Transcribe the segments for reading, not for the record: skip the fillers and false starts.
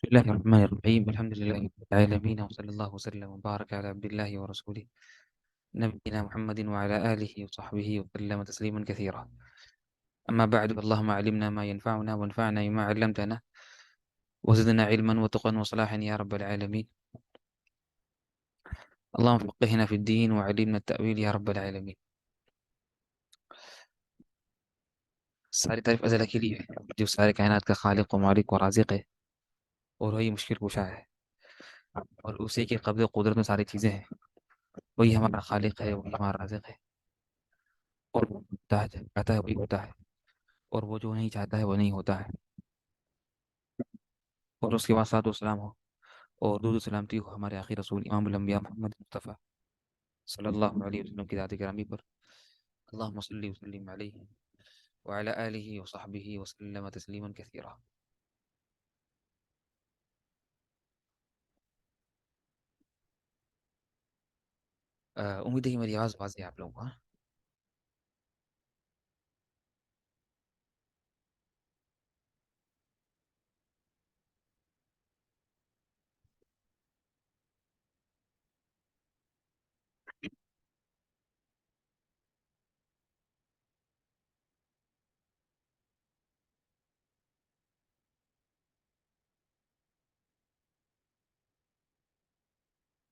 بسم الله الرحمن الرحيم الحمد لله رب العالمين وصلى الله وسلم وبارك على عبد الله ورسوله نبينا محمد وعلى آله وصحبه وسلم تسليما كثيرا. أما بعد، اللهم علمنا ما ينفعنا وانفعنا بما علمتنا وزدنا علما وتقا وصلاحا يا رب العالمين. اللهم فقهنا في الدين وعلمنا التأويل يا رب العالمين. ساری تعریف ازل کے لیے ہے جو سارے کائنات کا خالق و مالک و رازق ہے اور وہی مشکل کشا ہے، اور اسی کے قبض و قدرت میں ساری چیزیں ہیں. وہی ہمارا خالق ہے، وہی ہمارا رازق ہے، اور وہ ہوتا ہے چاہتا ہے وہی ہوتا ہے، اور وہ جو نہیں چاہتا ہے وہ نہیں ہوتا ہے. اور اس کے بعد صلاۃ والسلام ہو اور درود و سلامتی ہو ہمارے آخری رسول امام الانبیاء محمد مصطفیٰ صلی اللہ علیہ وسلم کی ذات گرامی پر. اللہم صلی وسلم علیہ وعلی آلہ وصحبہ وسلم تسلیما کثیرا. امید ہے کہ میری آواز واضح ہے آپ لوگوں کو. ہاں؟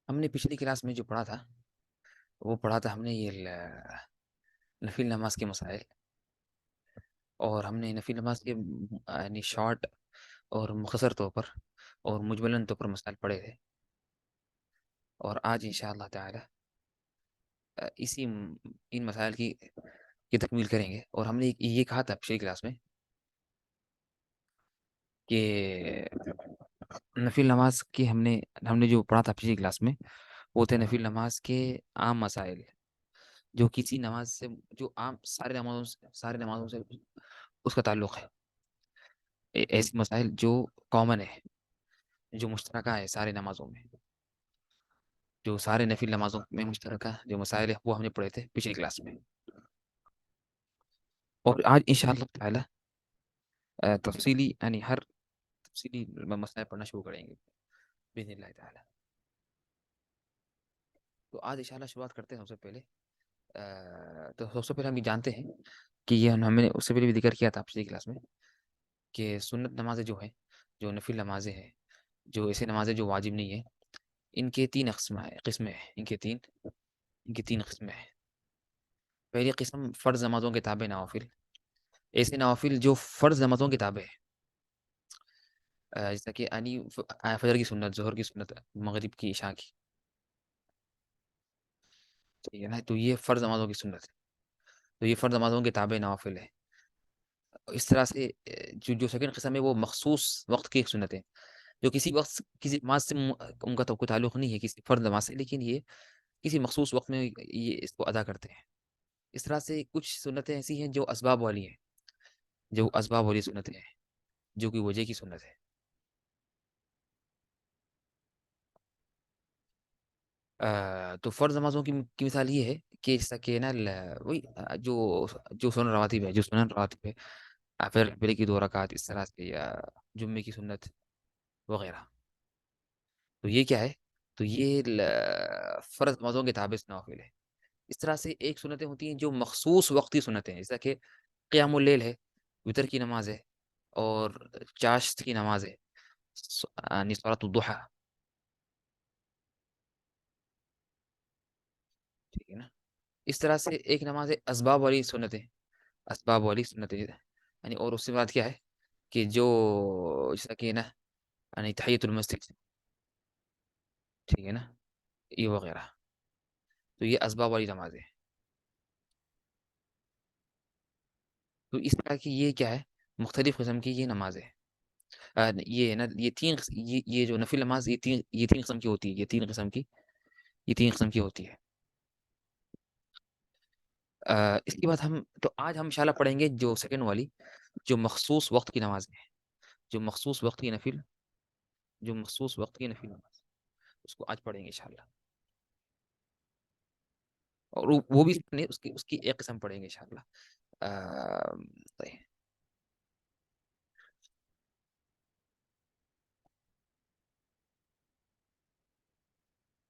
ہم نے پچھلی کلاس میں جو پڑھا تھا وہ پڑھا تھا ہم نے یہ نفل نماز کے مسائل، اور ہم نے نفل نماز کے یعنی شارٹ اور مختصر طور پر اور مجملاً طور پر مسائل پڑھے تھے. اور آج انشاءاللہ تعالی ان مسائل کی تکمیل کریں گے. اور ہم نے یہ کہا تھا پچھلی کلاس میں کہ نفل نماز کی ہم نے جو پڑھا تھا پچھلی کلاس میں وہ تھے نفل نماز کے عام مسائل، جو کسی نماز سے جو عام سارے نمازوں سے اس کا تعلق ہے. ایسے مسائل جو کامن ہے، جو مشترکہ ہے سارے نمازوں میں، جو سارے نفل نمازوں میں مشترکہ جو مسائل ہے وہ ہم نے پڑھے تھے پچھلی کلاس میں. اور آج انشاءاللہ تعالی تفصیلی یعنی ہر تفصیلی مسائل پڑھنا شروع کریں گے باذن اللہ تعالی. تو آج انشاءاللہ شروعات کرتے ہیں. سب سے پہلے تو سب سے پہلے ہم یہ جانتے ہیں کہ یہ ہم نے اس سے پہلے بھی ذکر کیا تھا پچھلی کلاس میں کہ سنت نمازیں جو ہیں، جو نفل نمازیں ہیں، جو ایسے نمازیں جو واجب نہیں ہیں، ان کے تین قسمیں ہیں. ان کی تین قسمیں ہیں. پہلی قسم فرض نمازوں کے تابع نوافل، ایسے نوافل جو فرض نمازوں کے تابع ہے، جیسا کہ فجر کی سنت، ظہر کی سنت، مغرب کی، عشاء کی. ٹھیک ہے نا؟ تو یہ فرض نمازوں کی سنت ہے، تو یہ فرض نمازوں کے تابع نوافل ہے. اس طرح سے جو سیکنڈ قسم ہے وہ مخصوص وقت کی سنتیں، جو کسی وقت کسی نماز سے ان کا تو کوئی تعلق نہیں ہے کسی فرض نماز سے، لیکن یہ کسی مخصوص وقت میں یہ اس کو ادا کرتے ہیں. اس طرح سے کچھ سنتیں ایسی ہیں جو اسباب والی ہیں، جو اسباب والی سنتیں ہیں، جو کہ وجہ کی سنت ہے. تو فرض نمازوں کی مثال یہ ہے کہ جیسا کہ نا وہی جو سنن رواتب ہے، پہلے کی 2 رکعت اس طرح سے، یا جمعے کی سنت وغیرہ. تو یہ کیا ہے؟ تو یہ فرض نمازوں کے تابع نوافل ہے. اس طرح سے ایک سنتیں ہوتی ہیں جو مخصوص وقتی سنتیں ہیں، جیسا کہ قیام اللیل ہے، وتر کی نماز ہے، اور چاشت کی نماز ہے، یعنی صلاۃ الضحیٰ. ٹھیک ہے نا؟ اس طرح سے ایک نماز ہے اسباب والی سنتیں یعنی. اور اس سے بعد کیا ہے کہ جو جیسا کہ نا یعنی تحیۃ المسجد، ٹھیک ہے نا، یہ وغیرہ. تو یہ اسباب والی نماز ہے. تو اس طرح کی یہ کیا ہے؟ مختلف قسم کی یہ نماز ہے. یہ نا یہ جو نفل نماز یہ تین قسم کی ہوتی ہے. یہ تین قسم کی ہوتی ہے. اس کے بعد تو آج ہم انشاءاللہ پڑھیں گے جو سیکنڈ والی، جو مخصوص وقت کی نماز ہے، جو مخصوص وقت کی نفل نماز، اس کو آج پڑھیں گے انشاءاللہ. اور وہ بھی اس کی ایک قسم پڑھیں گے انشاءاللہ. طيب.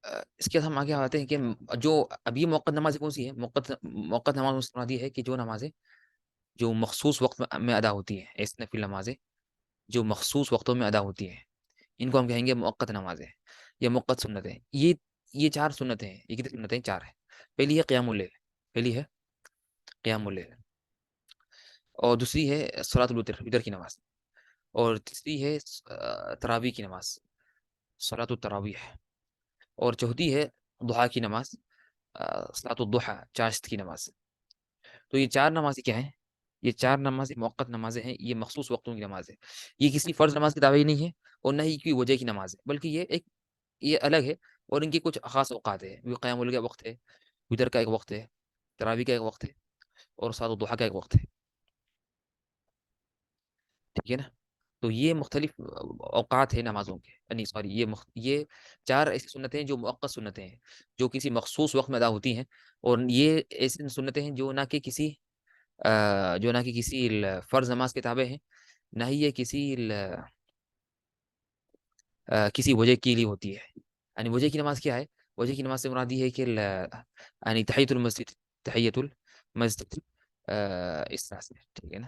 اس کے بعد ہم آگے آتے ہیں کہ جو اب یہ موقت نماز کون سی ہے؟ موقت نماز مراد یہ ہے کہ جو نمازیں جو مخصوص وقت میں ادا ہوتی ہیں، ایسی نفل نمازیں جو مخصوص وقتوں میں ادا ہوتی ہیں، ان کو ہم کہیں گے موقت نمازیں یا موقت سنتیں. یہ چار سنتیں ہیں. یہ کتنی سنتیں؟ چار ہیں. پہلی ہے قیام اللیل. پہلی ہے قیام اللیل. اور دوسری ہے صلاۃ الوتر، وتر کی نماز. اور تیسری ہے تراویح کی نماز، صلاۃ التراویح. اور چوتھی ہے ضحیٰ کی نماز، صلاۃ الضحیٰ، چاشت کی نماز. تو یہ چار نمازیں کیا ہیں؟ یہ چار نمازیں موقت نمازیں ہیں. یہ مخصوص وقتوں کی نماز ہے. یہ کسی فرض نماز کی تابع نہیں ہے اور نہ ہی کوئی وجہ کی نماز ہے، بلکہ یہ الگ ہے. اور ان کی کچھ خاص اوقات ہے. قیام اللیل کا وقت ہے، وتر کا ایک وقت ہے، تراویح کا ایک وقت ہے، اور صلاۃ الضحیٰ کا ایک وقت ہے. ٹھیک ہے نا؟ تو یہ مختلف اوقات ہیں نمازوں کے. یعنی سوری، یہ چار ایسی سنتیں ہیں جو موقت سنتیں ہیں، جو کسی مخصوص وقت میں ادا ہوتی ہیں. اور یہ ایسی سنتیں ہیں جو نہ کہ کسی فرض نماز کے تابع ہیں، نہ ہی یہ کسی وجہ کے لیے ہوتی ہے. یعنی وجہ کی نماز کیا ہے؟ وجہ کی نماز سے مراد یہ ہے کہ یعنی تحیۃ المسجد، تحیۃ المسجد، اس طرح سے. ٹھیک ہے نا؟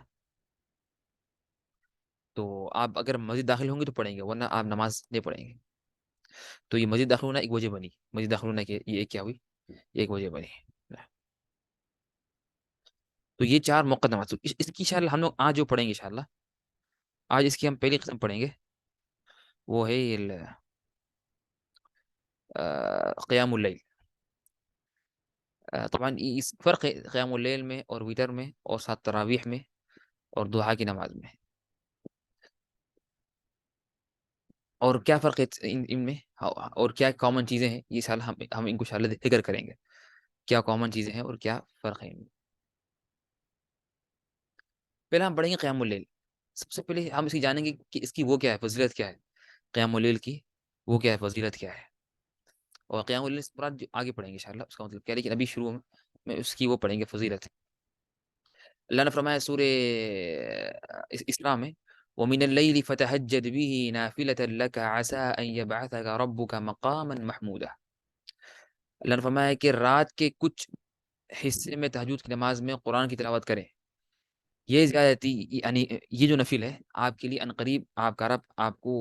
تو آپ اگر مسجد داخل ہوں گے تو پڑھیں گے، ورنہ آپ نماز نہیں پڑھیں گے. تو یہ مسجد داخل ہونا ایک وجہ بنی. مسجد داخل ہونا کہ یہ کیا ہوئی؟ یہ ایک وجہ بنی. تو یہ چار موقع نماز. اس کی انشاءاللہ ہم لوگ آج جو پڑھیں گے، انشاءاللہ آج اس کی ہم پہلی قسم پڑھیں گے، وہ ہے قیام اللیل. طبعا اس فرق ہے قیام اللیل میں اور وتر میں اور ساتھ تراویح میں اور دعا کی نماز میں. اور کیا فرق ہے ان میں، اور کیا کامن چیزیں ہیں، یہ سال ہم ان کو انشاءاللہ ذکر کریں گے. کیا کامن چیزیں ہیں اور کیا فرق ہے ان میں. پہلے ہم پڑھیں گے قیام اللیل. سب سے پہلے ہم اس کی جانیں گے کہ اس کی وہ کیا ہے، فضیلت کیا ہے. قیام اللیل کی وہ کیا ہے، فضیلت کیا ہے. اور قیام اللیل سے مراد جو آگے پڑھیں گے انشاءاللہ اس کا مطلب کیا ہے، لیکن ابھی شروع میں اس کی وہ پڑھیں گے فضیلت. اللہ نے فرمایا سورہ اسراء میں، وَمِنَ اللَّيْلِ فَتَهَجَّدْ بِهِ نَافِلَةً لَكَ عَسَىٰ أَن يَبْعَثَكَ رَبُّكَ مَقَامًا مَحْمُودًا. اللہ نے فرمایا کہ رات کے کچھ حصے میں تہجد کی نماز میں قرآن کی تلاوت کریں. یہ زیادتی یعنی یہ جو نفل ہے آپ کے لیے عنقریب آپ کا رب آپ کو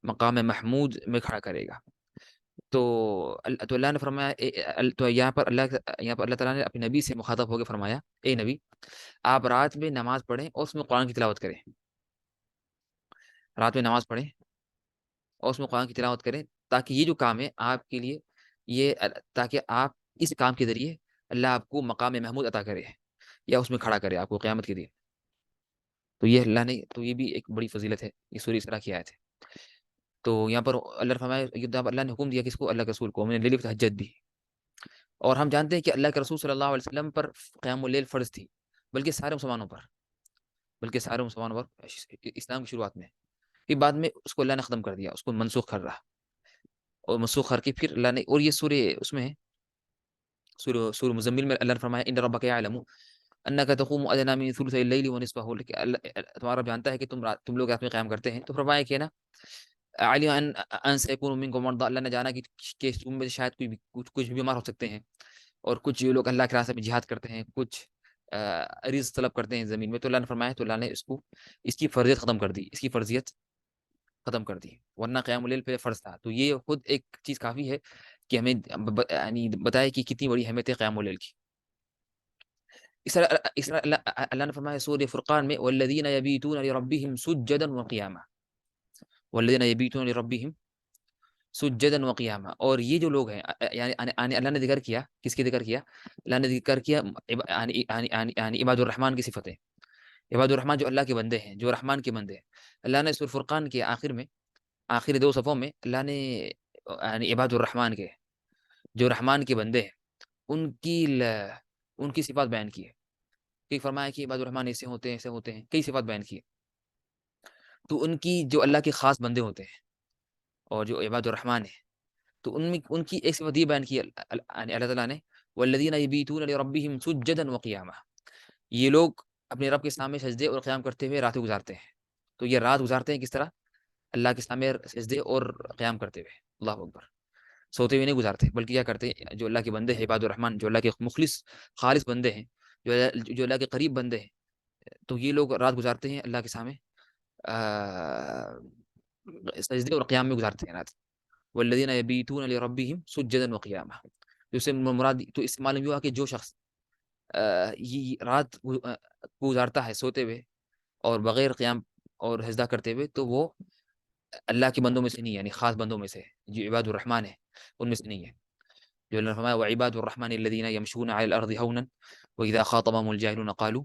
مقام محمود میں کھڑا کرے گا. تو اللہ نے فرمایا، تو یہاں پر اللہ تعالیٰ نے اپنے نبی سے مخاطب ہو کے فرمایا، اے نبی آپ رات میں نماز پڑھیں اور اس میں قرآن کی تلاوت کریں. رات میں نماز پڑھیں اور اس میں قرآن کی تلاوت کریں، تاکہ یہ جو کام ہے آپ کے لیے تاکہ آپ اس کام کے ذریعے اللہ آپ کو مقام محمود عطا کرے یا اس میں کھڑا کرے آپ کو قیامت کے دن. تو یہ اللہ نے، تو یہ بھی ایک بڑی فضیلت ہے. یہ سورہ اسراء کی آیت ہے. تو یہاں پر اللہ نے فرمایا، اللہ نے حکم دیا کس کو؟ اللہ کے رسول کو، میں نے لیل تہجد بھی. اور ہم جانتے ہیں کہ اللہ کے رسول صلی اللہ علیہ وسلم پر قیام اللیل فرض تھی، بلکہ سارے مسلمانوں پر اسلام کی شروعات میں. پھر بعد میں اس کو اللہ نے ختم کر دیا، اس کو منسوخ کر رہا، اور منسوخ کر کے پھر اللہ نے، اور یہ سورہ اس میں سورہ مزمل میں اللہ نے فرمایا ان ربک یعلم انک تقوم ادنی من ثلثی اللیل ونصفہ، تمہارا رب جانتا ہے کہ تم لوگ رات میں قیام کرتے ہیں. تو فرمایا کہ نا علم ان سیکون منکم مرضی، اللہ نے جانا کہ تم میں شاید کچھ بیمار ہو سکتے ہیں، اور کچھ لوگ اللہ کے راستے میں جہاد کرتے ہیں، کچھ رزق طلب کرتے ہیں زمین میں. تو اللہ نے فرمایا، تو اللہ نے اس کی فرضیت ختم کر دی، اس کی فرضیت ختم کر دی، ورنہ قیام اللیل پہ فرض تھا. تو یہ خود ایک چیز کافی ہے کہ ہمیں یعنی بتائے کہ کتنی بڑی اہمیت ہے قیام اللیل کی. اس طرح اللہ نے فرمایا سورہ فرقان میں، والذین یبیتون لربہم سجدا وقیاما، والذین یبیتون لربہم سجدا وقیاما. اور یہ جو لوگ ہیں، یعنی اللہ نے ذکر کیا، کس کی ذکر کیا؟ اللہ نے ذکر کیا یعنی عباد الرحمن کی صفتیں. عباد الرحمن جو اللہ کے بندے ہیں، جو رحمان کے بندے ہیں. اللہ نے سورہ فرقان کے آخر میں، آخری 2 صفوں میں اللہ نے یعنی عباد الرحمن کے، جو رحمان کے بندے ہیں، ان کی صفات بیان کی ہے. کہ فرمایا کہ عباد الرحمن ایسے ہوتے ہیں، ایسے ہوتے ہیں، کئی صفات بیان کی. تو ان کی جو اللہ کے خاص بندے ہوتے ہیں اور جو عباد الرحمن ہیں، تو ان کی ایک صفت یہ بیان کی اللہ تعالیٰ نے، والذین یبیتون لربہم سجدا وقیاما، یہ لوگ اپنے رب کے سامنے سجدے اور قیام کرتے ہوئے راتیں گزارتے ہیں. تو یہ رات گزارتے ہیں کس طرح؟ اللہ کے سامنے سجدے اور قیام کرتے ہوئے. اللہ اکبر. سوتے ہوئے نہیں گزارتے، بلکہ کیا کرتے ہیں جو اللہ کے بندے ہیں، عباد الرحمن، جو اللہ کے مخلص خالص بندے ہیں، جو اللہ کے قریب بندے ہیں، تو یہ لوگ رات گزارتے ہیں اللہ کے سامنے سجدے اور قیام میں گزارتے ہیں رات. والذین یبیتون لربہم سجدا وقیاما. تو اس سے مراد، تو اس سے معلوم ہوا کہ جو شخص یہ رات گزارتا ہے سوتے ہوئے اور بغیر قیام اور سجدہ کرتے ہوئے، تو وہ اللہ کے بندوں میں سے نہیں ہے، یعنی خاص بندوں میں سے ہے، جو عباد الرحمن ہے ان میں سے نہیں ہے. جو اللہ نے فرمایا وعباد الرحمن الذین یمشون علی الارض ہونا واذا خاطبهم الجاہلون قالوا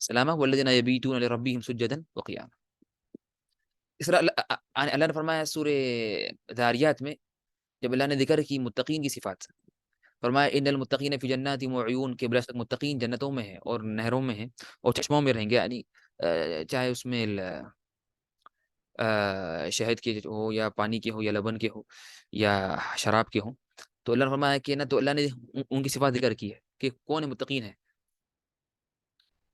سلاما والذین یبیتون لربہم سجدا وقیاما. اس طرح اللہ نے فرمایا سورہ ذاریات میں، جب اللہ نے ذکر کی متقین کی صفات، فرمایا ان المتقین فی جنات وعیون، کہ بلا شک متقین جنتوں میں ہیں اور نہروں میں ہیں اور چشموں میں رہیں گے، یعنی چاہے اس میں شہد کے ہو یا پانی کے ہو یا لبن کے ہو یا شراب کے ہوں. تو اللہ نے فرمایا کہ نا، تو اللہ نے ان کی صفات ذکر کی ہے کہ کون متقین ہے.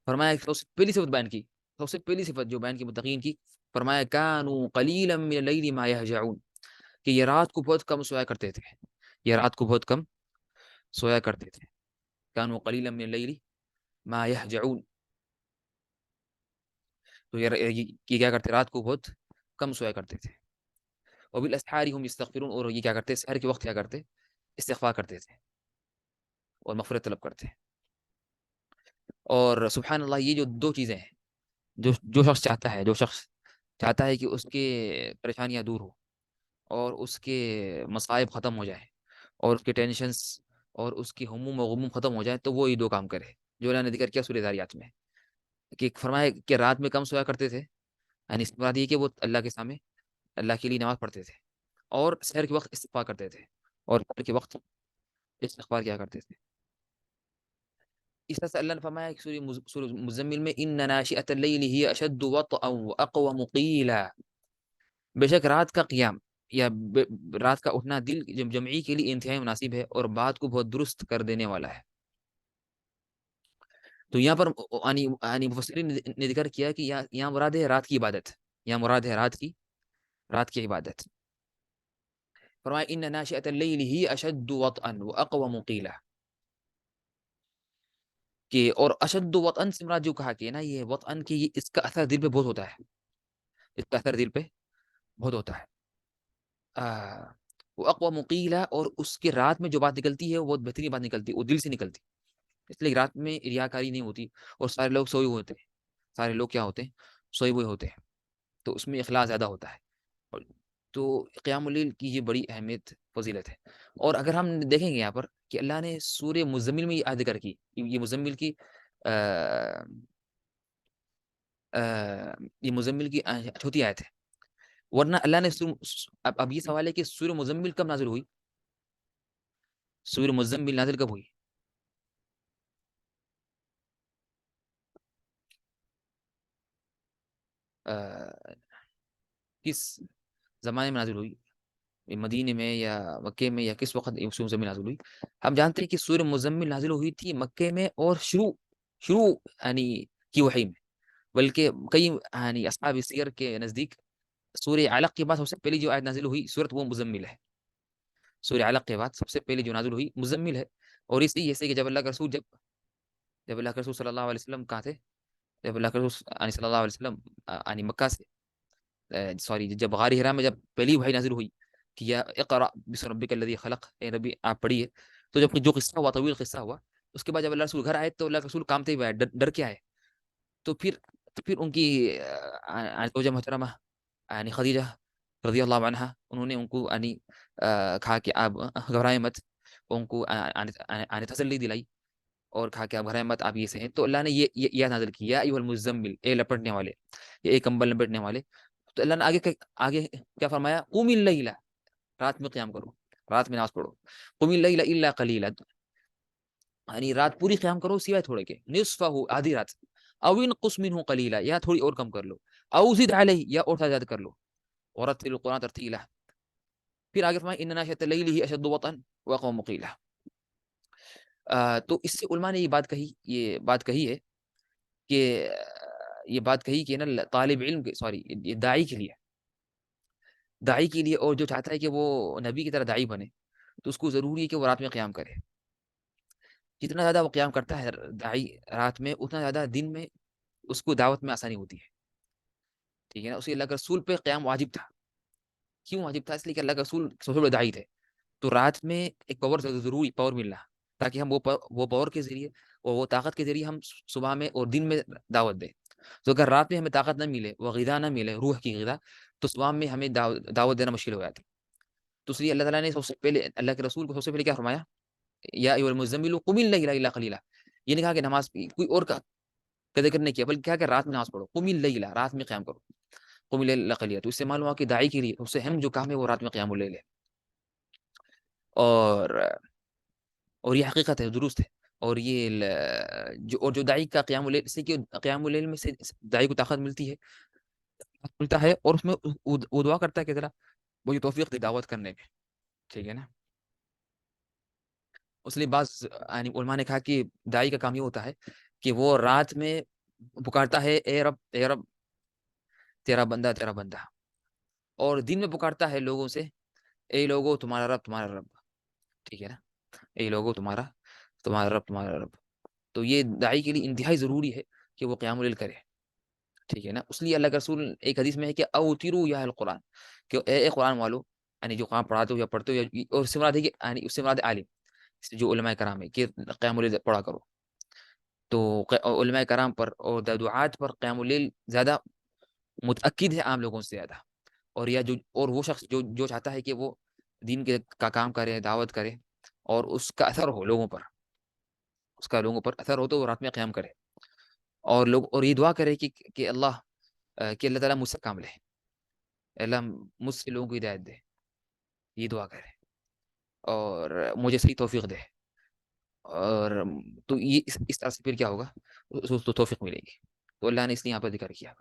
فرمایا سب سے پہلی صفت بیان کی، سب سے پہلی صفت جو بیان کی متقین کی، فرمایا کانوا قلیلا من اللیل ما یہجعون، کہ یہ رات کو بہت کم سویا کرتے تھے، یہ رات کو بہت کم سویا کرتے تھے. کانوا قلیلا من اللیل ما یہجعون، تو یہ کیا کرتے، رات کو بہت کم سویا کرتے تھے. وبالاسحار هم یستغفرون، اور یہ کیا کرتے، سحر کے وقت کیا کرتے، استغفار کرتے تھے اور مغفرت طلب کرتے. اور سبحان اللہ، یہ جو دو چیزیں ہیں، جو شخص چاہتا ہے، جو شخص چاہتا ہے کہ اس کے پریشانیاں دور ہو اور اس کے مصائب ختم ہو جائیں اور اس کے ٹینشنز اور اس کی ہموم و غموم ختم ہو جائیں، تو وہ یہ دو کام کرے جو اللہ نے ذکر کیا سورہ ذاریات میں، کہ فرمایا کہ رات میں کم سویا کرتے تھے، یعنی اس مراد یہ کہ وہ اللہ کے سامنے اللہ کے لیے نماز پڑھتے تھے، اور سحر کے وقت استغفار کرتے تھے، اور سحر کے وقت استغفار کیا کرتے تھے. اس طرح سے اللہ نے فرمایا کہ سورہ مزمل میں ان ناشئۃ اللیل ہی اشد وطئا واقوم قیلا، بے شک رات کا قیام یا رات کا اٹھنا دل جمعی کے لیے انتہائی مناسب ہے اور بات کو بہت درست کر دینے والا ہے. تو یہاں پر مفسرین نے ذکر کیا کہ یہاں مراد ہے رات کی عبادت، یہاں مراد ہے رات کی عبادت. فرمایا ان ناشئۃ اللیل ہی اشد وطئا واقوم قیلا، کہ اور اشد وطئن سے مراد جو کہا کہ نا یہ وطئن کی، اس کا اثر دل پہ بہت ہوتا ہے، اس کا اثر دل پہ بہت ہوتا ہے. وہ اقوام قیلا، اور اس کے رات میں جو بات نکلتی ہے وہ بہت بہترین بات نکلتی ہے، وہ دل سے نکلتی، اس لیے رات میں ریاکاری نہیں ہوتی اور سارے لوگ سوئے ہوئے ہوتے ہیں، سارے لوگ کیا ہوتے ہیں، سوئے ہوئے ہوتے ہیں، تو اس میں اخلاص زیادہ ہوتا ہے. تو قیام اللیل کی یہ بڑی اہمیت فضیلت ہے. اور اگر ہم دیکھیں گے یہاں پر کہ اللہ نے سورہ مزمل میں یہ آیت ذکر کی، یہ مزمل کی یہ مزمل کی چھوٹی آیت ہے، ورنہ اللہ نے اب یہ سوال ہے کہ سورہ مزمل کب نازل ہوئی، سورہ مزمل نازل کب ہوئی؟ کس زمانے میں نازل ہوئی، مدینے میں یا مکے میں، یا کس وقت سورہ مزمل نازل ہوئی؟ ہم جانتے ہیں کہ سورہ مزمل نازل ہوئی تھی مکے میں، اور شروع یعنی کی وحی میں، بلکہ کئی یعنی اصحاب سیر کے نزدیک سورہ علق کے بعد سب سے پہلی جو آیت نازل ہوئی سورت وہ مزمل ہے. سورہ علق کے بعد سب سے پہلی جو نازل ہوئی مزمل ہے. اور اس لیے کہ جب اللہ کا رسول جب اللہ کے رسول صلی اللہ علیہ وسلم کہاں تھے، جب اللہ کے رسول صلی اللہ علیہ وسلم مکہ سے سوری جب غار حرا میں جب پہلی وحی نازل ہوئی کہ یا اقرا بسم ربک الذی خلق، اے نبی آپ پڑھیے، تو جب جو قصہ ہوا، طویل قصہ ہوا، اس کے بعد جب اللہ رسول گھر آئے تو اللہ کے رسول کامتے ہوئے آئے، ڈر کے آئے. تو پھر ان کی زوجہ محترمہ یعنی خدیجہ رضی اللہ عنہا، انہوں نے ان کو کہا کہ آپ گھبرائیں مت، ان کو تسلی دلائی اور کہا کہ آپ گھبرائیں مت، آپ یہ سے ہیں. تو اللہ نے یہ نازل کی یا ایھا المزمل، اے لپٹنے والے، یا ایک کمبل لپٹنے والے. تو اللہ نے آگے کیا فرمایا، قم اللیل، رات میں قیام کرو، رات میں نماز پڑھو. قم اللیل الا قلیلا، یعنی رات پوری قیام کرو سوائے تھوڑے کے، نصفہ، آدھی رات، او انقص منہ قلیلا، یا تھوڑی اور کم کر لو، او زد علیہ، یا اور زیادہ کر لو، ورتل القرآن ترتیلا. پھر آگے فرمایا ان ناشئۃ اللیل ہی اشد وطئا واقوم قیلا. تو اس سے علماء نے یہ بات کہی ہے کہ نا طالب علم کے یہ داعی کے لیے اور جو چاہتا ہے کہ وہ نبی کی طرح داعی بنے، تو اس کو ضروری ہے کہ وہ رات میں قیام کرے. جتنا زیادہ وہ قیام کرتا ہے داعی رات میں، اتنا زیادہ دن میں اس کو دعوت میں آسانی ہوتی ہے. ٹھیک ہے نا. اسی اللہ کے رسول پہ قیام واجب تھا. کیوں واجب تھا؟ اس لیے کہ اللہ کے رسول سب سے بڑے داعی تھے. تو رات میں ایک پاور ضروری پاور ملنا، تاکہ ہم وہ پاور کے ذریعے اور وہ طاقت کے ذریعے ہم صبح میں اور دن میں دعوت دیں. تو اگر رات میں ہمیں طاقت نہ ملے، وہ غذا نہ ملے، روح کی غذا، تو صبح میں ہمیں دعوت دینا مشکل ہو جاتی. تو اس لیے اللہ تعالیٰ نے سب سے پہلے اللہ کے رسول کو سب سے پہلے کیا فرمایا؟ یا ایھا المزمل قم اللیل الا قلیلا. یہ نہیں کہا کہ نماز کوئی اور کا ذکر نہیں کیا، بلکہ کیا کہ رات میں نماز پڑھو. قم اللیل، رات میں قیام کرو. قم اللیل الا قلیلا. تو اس سے معلوم ہوا کہ داعی کے لیے سب سے اہم جو کام ہے وہ رات میں قیام اللیل ہے. اور یہ حقیقت ہے، درست ہے. اور یہ جو داعی کا قیام اللیل، اس سے کہ قیام اللیل میں سے داعی کو طاقت ملتی ہے، ملتا ہے، اور اس میں وہ دعا کرتا ہے کہ ذرا مجھے توفیق دے دعوت کرنے میں. ٹھیک ہے نا. اس لیے بعض یعنی علماء نے کہا کہ داعی کا کام یہ ہوتا ہے کہ وہ رات میں پکارتا ہے اے رب اے رب، تیرا بندہ تیرا بندہ. اور دن میں پکارتا ہے لوگوں سے اے لوگو تمہارا رب تمہارا رب. ٹھیک ہے نا. اے لوگو تمہارا رب تمہارا رب. تو یہ داعی کے لیے انتہائی ضروری ہے کہ وہ قیام اللیل کرے. ٹھیک ہے نا. اس لیے اللہ کا رسول ایک حدیث میں ہے کہ اوتروا یا القرآن، کہ اے قرآن والو، یعنی جو قرآن پڑھاتے ہو یا پڑھتے ہو، اور اس سے مراد ہے کہ یعنی اس سے مراد عالم، جو علماء کرام ہے، کہ قیام اللیل پڑھا کرو. تو علماء کرام پر اور دعات پر قیام اللیل زیادہ متأکد ہے عام لوگوں سے زیادہ. اور وہ شخص جو چاہتا ہے کہ وہ دین کا کام کرے، دعوت کرے، اور اس کا اثر ہو لوگوں پر، اثر ہو، تو وہ رات میں قیام کرے. اور یہ دعا کرے کہ اللہ تعالیٰ مجھ سے کام لے، اللہ مجھ سے لوگوں کو ہدایت دے. یہ دعا کرے اور مجھے صحیح توفیق دے. اور تو یہ اس طرح سے پھر کیا ہوگا؟ اس کو توفیق ملے گی. تو اللہ نے اس لیے یہاں پر ذکر کیا.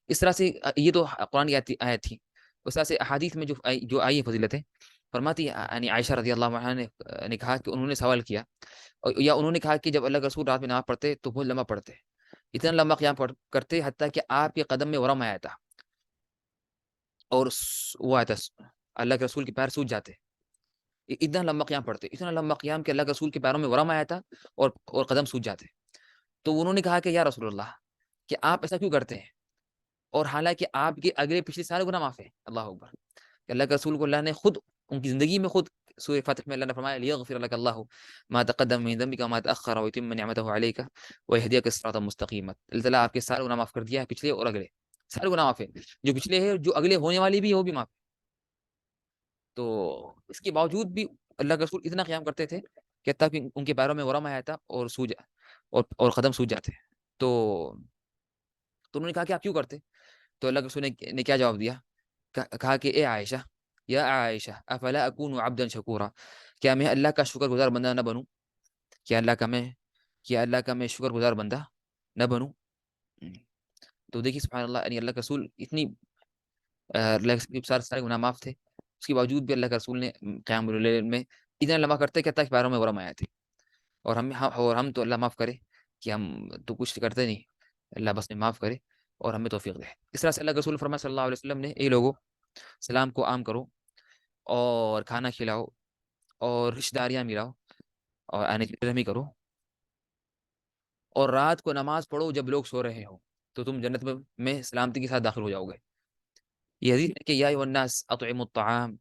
اس طرح سے یہ تو قرآن کی آیت تھی. اس طرح سے احادیث میں جو آئی ہے فضیلتیں، فرماتی یعنی عائشہ رضی اللہ عنہا نے کہا کہ انہوں نے سوال کیا، یا انہوں نے کہا کہ جب اللہ کے رسول رات میں نماز پڑھتے تو بہت لمبا پڑھتے، اتنا لمبا قیام کرتے حتیٰ کہ آپ کے قدم میں ورم آیا تھا، اور وہ آیا تھا اللہ کے رسول کے پیر سوج جاتے. اتنا لمبا قیام پڑھتے، اتنا لمبا قیام کہ اللہ کے رسول کے پیروں میں ورم آیا تھا اور قدم سوج جاتے. تو انہوں نے کہا کہ یا رسول اللہ، کہ آپ ایسا کیوں کرتے ہیں، اور حالانکہ آپ کے اگلے پچھلے سارے گناہ معاف ہیں. اللہ اکبر. کہ اللہ کے رسول کو اللہ نے خود ان کی زندگی میں خود سورہ فاتح میں اللہ نے فرمایا لیغفر لك اللہ ما تقدم من ذنبك وما تأخر ويتم نعمته عليك ويهديك صراطا مستقيما. اللہ تعالیٰ آپ کے سارے گناہ معاف کر دیا ہے، پچھلے اور اگلے سارے گناہ معاف ہیں، جو پچھلے ہیں، جو اگلے ہونے والی بھی ہے وہ بھی معاف. تو اس کے باوجود بھی اللہ کے رسول اتنا قیام کرتے تھے کہ تک ان کے پیروں میں ورم آیا تھا اور قدم سوج جاتے. تو انہوں نے کہا کہ آپ کیوں کرتے؟ تو اللہ کے رسول نے کیا جواب دیا؟ کہا کہ اے عائشہ، یا عائشہ افلا اکون عبدا شکورا، کیا میں اللہ کا شکر گزار بندہ نہ بنوں؟ کیا اللہ کا میں شکر گزار بندہ نہ بنوں؟ تو دیکھیے سبحان اللہ، یعنی اللہ کا رسول اتنی سارے گناہ معاف تھے، اس کے باوجود بھی اللہ کے رسول نے قیام اللیل میں اتنا لمبا کرتے کہ تک پیروں میں ورم آیا تھے. اور ہم تو اللہ معاف کرے کہ ہم تو کچھ کرتے نہیں، اللہ بس نے معاف کرے اور ہمیں توفیق دے. اس طرح سے اللہ کے رسول فرمایا صلی اللہ علیہ وسلم نے اے لوگوں، سلام کو عام کرو، اور کھانا کھلاؤ، اور رشتہ داریاں ملاؤ، اور رحمی کرو، اور رات کو نماز پڑھو جب لوگ سو رہے ہوں، تو تم جنت میں سلامتی کے ساتھ داخل ہو جاؤ گے. یہ حدیث ہے کہ یا ایھا الناس اطعموا الطعام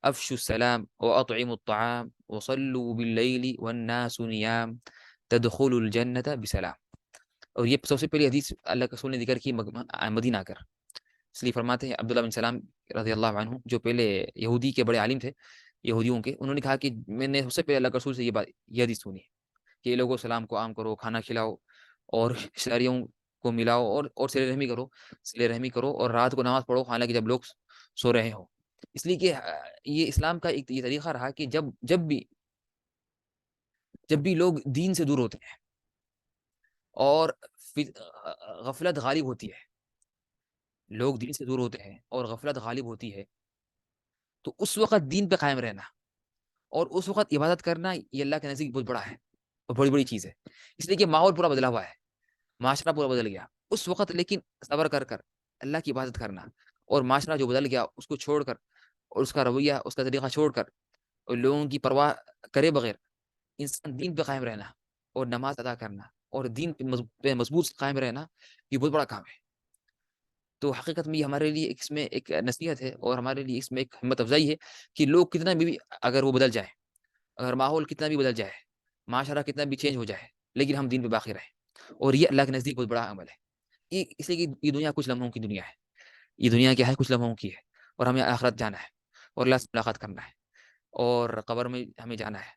افشوا السلام واطعموا الطعام وصلوا باللیل والناس نیام تدخلوا الجنة بسلام. اور یہ سب سے پہلی حدیث اللہ کے رسول نے ذکر کی مدینہ آ کر. اس لیے فرماتے ہیں عبداللہ بن سلام رضی اللہ عنہ، جو پہلے یہودی کے بڑے عالم تھے یہودیوں کے، انہوں نے کہا کہ میں نے سب سے پہلے اللہ کے رسول سے یہ حدیث سنی کہ یہ لوگوں سلام کو عام کرو، کھانا کھلاؤ، اور رشتہ داریوں کو ملاؤ، اور صلہ رحمی کرو، اور رات کو نماز پڑھو حالانکہ جب لوگ سو رہے ہوں. اس لیے کہ یہ اسلام کا ایک یہ طریقہ رہا کہ جب بھی لوگ دین سے دور ہوتے ہیں اور غفلت غالب ہوتی ہے، لوگ دین سے دور ہوتے ہیں اور غفلت غالب ہوتی ہے، تو اس وقت دین پہ قائم رہنا اور اس وقت عبادت کرنا، یہ اللہ کے نزدیک بہت بڑا ہے اور بڑی چیز ہے. اس لیے کہ ماحول پورا بدلا ہوا ہے، معاشرہ پورا بدل گیا اس وقت، لیکن صبر کر اللہ کی عبادت کرنا، اور معاشرہ جو بدل گیا اس کو چھوڑ کر، اور اس کا رویہ، اس کا طریقہ چھوڑ کر اور لوگوں کی پرواہ کرے بغیر انسان دین پہ قائم رہنا اور نماز ادا کرنا اور دین پہ مضبوط قائم رہنا، یہ بہت بڑا کام ہے۔ تو حقیقت میں یہ ہمارے لیے اس میں ایک نصیحت ہے، اور ہمارے لیے اس میں ایک ہمت افزائی ہے کہ لوگ کتنا بھی اگر وہ بدل جائیں، اگر ماحول کتنا بھی بدل جائے، معاشرہ کتنا بھی چینج ہو جائے، لیکن ہم دین پہ باقی رہیں، اور یہ اللہ کے نزدیک بہت بڑا عمل ہے۔ اس لیے کہ یہ دنیا کچھ لمحوں کی دنیا ہے، یہ دنیا کیا ہے، کچھ لمحوں کی ہے، اور ہمیں آخرت جانا ہے اور اللہ سے ملاقات کرنا ہے، اور قبر میں ہمیں جانا ہے،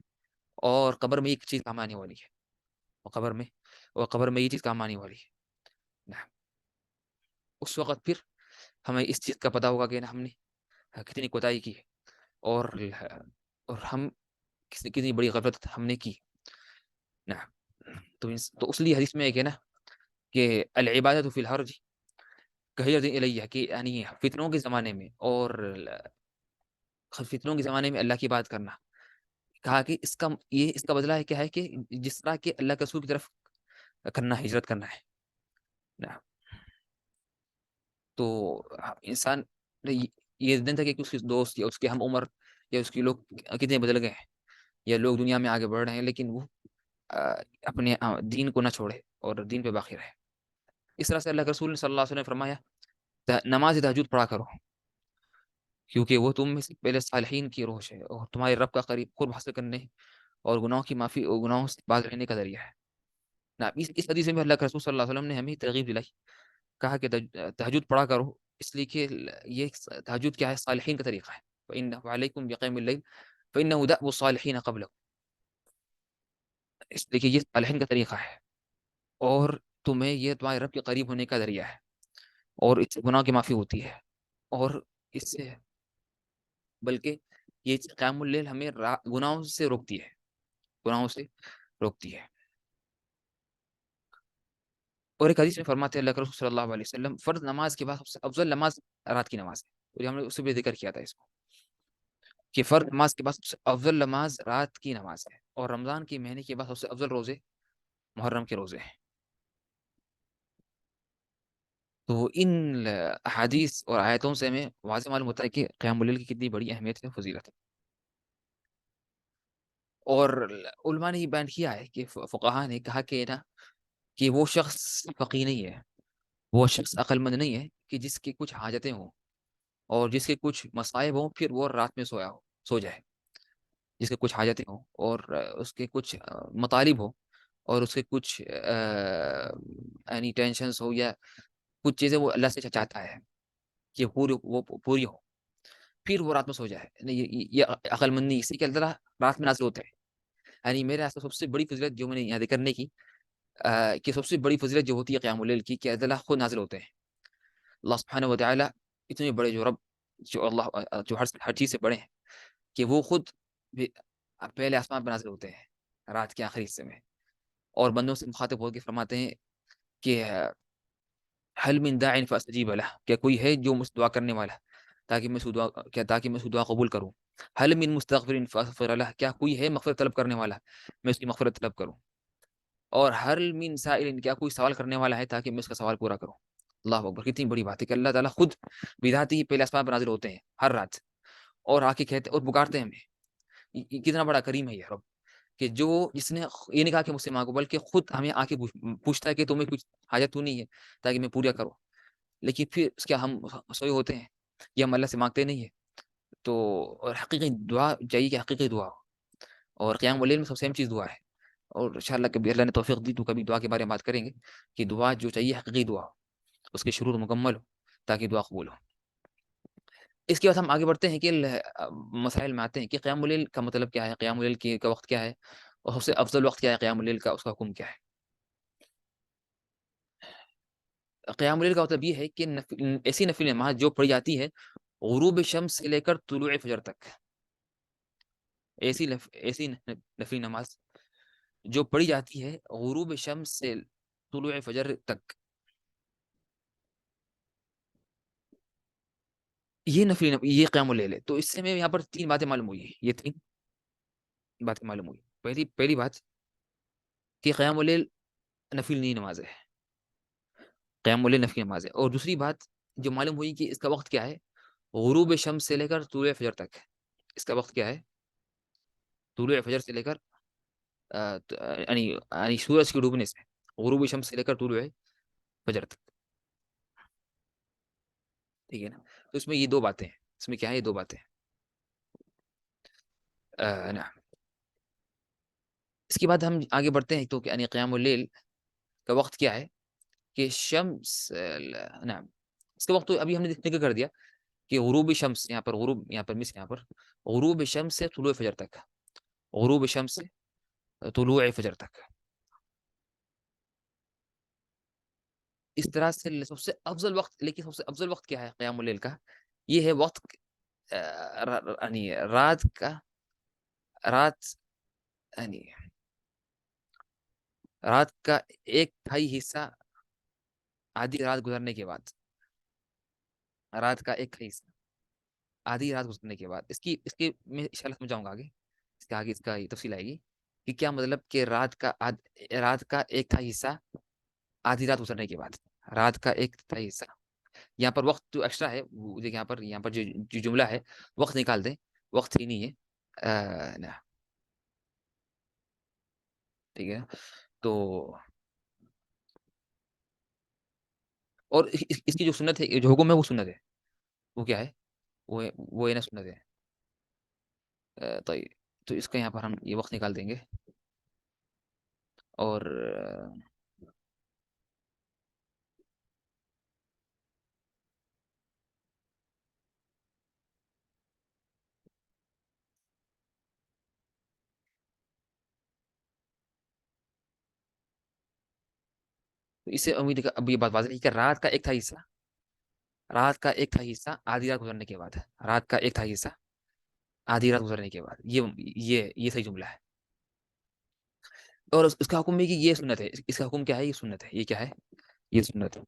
اور قبر میں ایک چیز کام آنے والی ہے، اور قبر میں یہ چیز کام آنے والی ہے۔ نعم۔ اس وقت پھر ہمیں اس چیز کا پتہ ہوگا کہ ہم نے کتنی کوتاہی کی ہے، اور ہم کتنی بڑی غفلت ہم نے کی۔ نعم۔ تو اس لیے حدیث میں ایک ہے نا کہ العبادت فی الحرج کہجرۃ الیہ، کہ یعنی فتنوں کے زمانے میں اللہ کی بات کرنا، کہا کہ اس کا بدلہ ہے کیا ہے کہ جس طرح کہ اللہ کے رسول کی طرف کرنا ہے، ہجرت کرنا ہے۔ نعم۔ تو انسان یہ دن تھا کہ اس کے دوست یا اس کے ہم عمر یا اس کے لوگ کتنے بدل گئے ہیں، یا لوگ دنیا میں آگے بڑھ رہے ہیں، لیکن وہ اپنے دین کو نہ چھوڑے اور دین پہ باقی رہے۔ اس طرح سے اللہ کے رسول صلی اللہ علیہ وسلم نے فرمایا نماز تہجد پڑھا کرو، کیونکہ وہ تم میں سے پہلے صالحین کی روش ہے، اور تمہارے رب کا قرب حاصل کرنے اور گناہوں کی معافی اور گناہوں سے باز رہنے کا ذریعہ ہے۔ اس حدیث میں اللہ کے رسول صلی اللہ علیہ وسلم نے ہمیں ترغیب دلائی، کہا کہ تہجد پڑھا کرو، اس لیے کہ یہ تہجد کیا ہے، صالحین کا طریقہ ہے۔ وَإِنَّهُ عَلَيْكُمْ بِقِيَامِ اللَّيْلِ فَإِنَّهُ دَأْبُ الصَّالِحِينَ قَبْلَكُمْ، اس لیے کہ یہ صالحین کا طریقہ ہے، اور تمہیں یہ تمہارے رب کے قریب ہونے کا ذریعہ ہے، اور اس سے گناہ کی معافی ہوتی ہے، اور اس سے بلکہ یہ قیام اللیل ہمیں گناہوں سے روکتی ہے، گناہوں سے روکتی ہے۔ اور ایک حدیث میں فرماتے ہیں اللہ کے رسول صلی اللہ علیہ وسلم، فرض نماز کے بعد سب سے افضل نماز رات کی نماز ہے، اور ہم نے اس سے بھی ذکر کیا تھا اس کو، کہ فرض نماز کے بعد سب سے افضل نماز رات کی نماز ہے، اور رمضان کے مہینے کے بعد سب سے افضل روزے محرم کے روزے ہیں۔ تو ان احادیث اور آیتوں سے ہمیں واضح معلوم ہوتا ہے کہ قیام اللیل کی کتنی بڑی اہمیت ہے، فضیلت ہے۔ اور علماء نے یہ بیان کیا ہے کہ فقہاء نے کہا کہ نا کہ وہ شخص فقیہ نہیں ہے، وہ شخص عقل مند نہیں ہے کہ جس کی کچھ حاجتیں ہوں اور جس کے کچھ مصائب ہوں، پھر وہ رات میں سو جائے، جس کے کچھ حاجتیں ہوں اور اس کے کچھ مطالب ہوں، اور اس کے کچھ یعنی ٹینشنس ہو، یا کچھ چیزیں وہ اللہ سے چاہتا ہے کہ وہ پوری ہو، پھر وہ رات میں سو جائے۔ یہ عقل مند نہیں، اسی کے اللہ رات میں نازل ہوتے ہیں۔ یعنی میرے ایسا سب سے بڑی فضیلت جو میں نے یاد کرنے کی، کہ سب سے بڑی فضیلت جو ہوتی ہے قیام اللیل کی، کہ اللہ خود نازل ہوتے ہیں۔ اللہ سبحانہ و تعالی اتنے بڑے جو رب، جو ہر چیز سے بڑے ہیں، کہ وہ خود پہلے آسمان پہ نازل ہوتے ہیں رات کے آخری حصے میں، اور بندوں سے مخاطب ہو کے فرماتے ہیں کہ حل من داع فاستجیب لہ، کیا کوئی ہے جو مجھ سے دعا کرنے والا تاکہ میں اس کی دعا قبول کروں؟ حل من مستغفر فاغفر لہ، کیا کوئی ہے مغفرت طلب کرنے والا، میں اس کی مغفرت طلب کروں؟ اور حل من سائل، کیا کوئی سوال کرنے والا ہے تاکہ میں اس کا سوال پورا کروں؟ اللہ اکبر، کتنی بڑی بات ہے کہ اللہ تعالیٰ خود بذاتی ہی پہلے آسمان پر نازل ہوتے ہیں ہر رات، اور آ کے کہتے اور پکارتے ہیں ہمیں۔ کتنا بڑا کریم ہے یہ رب، کہ جس نے یہ نہیں کہا کہ مجھ سے مانگو، بلکہ خود ہمیں آ کے پوچھتا ہے کہ تمہیں کچھ حاجت تو نہیں ہے تاکہ میں پورا کروں، لیکن پھر اس کے ہم سوئے ہوتے ہیں، یہ ہم اللہ سے مانگتے نہیں ہیں۔ تو اور حقیقی دعا چاہیے کہ حقیقی دعا ہو، اور قیام اللیل میں سب سے اہم چیز دعا ہے، اور انشاءاللہ کبھی اللہ نے توفیق دی تو کبھی دعا کے بارے میں بات کریں گے، کہ دعا جو چاہیے حقیقی دعا ہو، اس کے شروط مکمل ہو تاکہ دعا قبول ہو۔ اس کے بعد ہم آگے بڑھتے ہیں کہ مسائل میں آتے ہیں کہ قیام اللیل کا مطلب کیا ہے، قیام اللیل کا وقت کیا ہے، اور سب سے افضل وقت کیا ہے قیام اللیل کا، اس کا حکم کیا ہے۔ قیام اللیل کا مطلب یہ ہے کہ ایسی نفل نماز جو پڑھی جاتی ہے غروب شمس سے لے کر طلوع فجر تک، ایسی نفل نماز جو پڑھی جاتی ہے غروب شمس سے طلوع فجر تک، یہ قیام اللیل ہے۔ تو اس سے میں یہاں پر تین باتیں معلوم ہوئی ہیں، یہ تین باتیں معلوم ہوئی۔ پہلی بات کہ قیام اللیل نفل نہیں نماز ہے، قیام اللیل نفل نماز ہے۔ اور دوسری بات جو معلوم ہوئی کہ اس کا وقت کیا ہے، غروب شمس سے لے کر طلوع فجر تک، اس کا وقت کیا ہے، طلوع فجر سے لے کر یعنی سورج کے ڈوبنے سے، غروب شمس سے لے کر طلوع فجر تک، ٹھیک ہے نا؟ تو اس میں یہ دو باتیں ہیں، اس میں کیا ہے، یہ دو باتیں ہیں۔ نعم۔ اس کے بعد ہم آگے بڑھتے ہیں، تو یعنی قیام اللیل کا وقت کیا ہے کہ شمس نعم، اس کا وقت تو ابھی ہم نے ذکر کر دیا کہ غروب شمس، یہاں پر غروب، یہاں پر مس، یہاں پر غروب شمس سے طلوع فجر تک، غروب شمس سے طلوع فجر تک، اس طرح سے سب سے افضل وقت، لیکن سب سے افضل وقت کیا ہے قیام اللیل کا؟ یہ ہے وقت یعنی رات کا، رات یعنی رات کا ایک تہائی حصہ آدھی رات گزرنے کے بعد، رات کا ایک تہائی حصہ آدھی رات گزرنے کے بعد، اس کی میں انشاءاللہ سمجھاؤں گا آگے، اس کے آگے اس کا یہ تفصیل آئے گی کہ کیا مطلب کہ رات کا ایک تہائی حصہ آدھی رات گزرنے کے بعد، رات کا ایک تہائی حصہ، یہاں پر وقت جو ایکسٹرا ہے وہ یہاں پر جو جملہ ہے، وقت نکال دیں، وقت ہی نہیں ہے، ٹھیک ہے؟ تو اور اس کی جو سنت ہے، جو حکم ہے وہ سنت ہے، وہ کیا ہے، وہ ہے نا سنت ہے۔ طيب، تو اس کا یہاں پر ہم یہ وقت نکال دیں گے، اور اس سے امید ہے اب یہ بات واضح ہے کہ رات کا ایک تہائی حصہ آدھی رات گزرنے کے بعد ہے، رات کا ایک تہائی حصہ آدھی رات گزرنے کے بعد، یہ صحیح جملہ ہے، اور اس کا حکم بھی کہ یہ سنت ہے، اس کا حکم کیا ہے، یہ سنت ہے، یہ کیا ہے، یہ سنت ہے،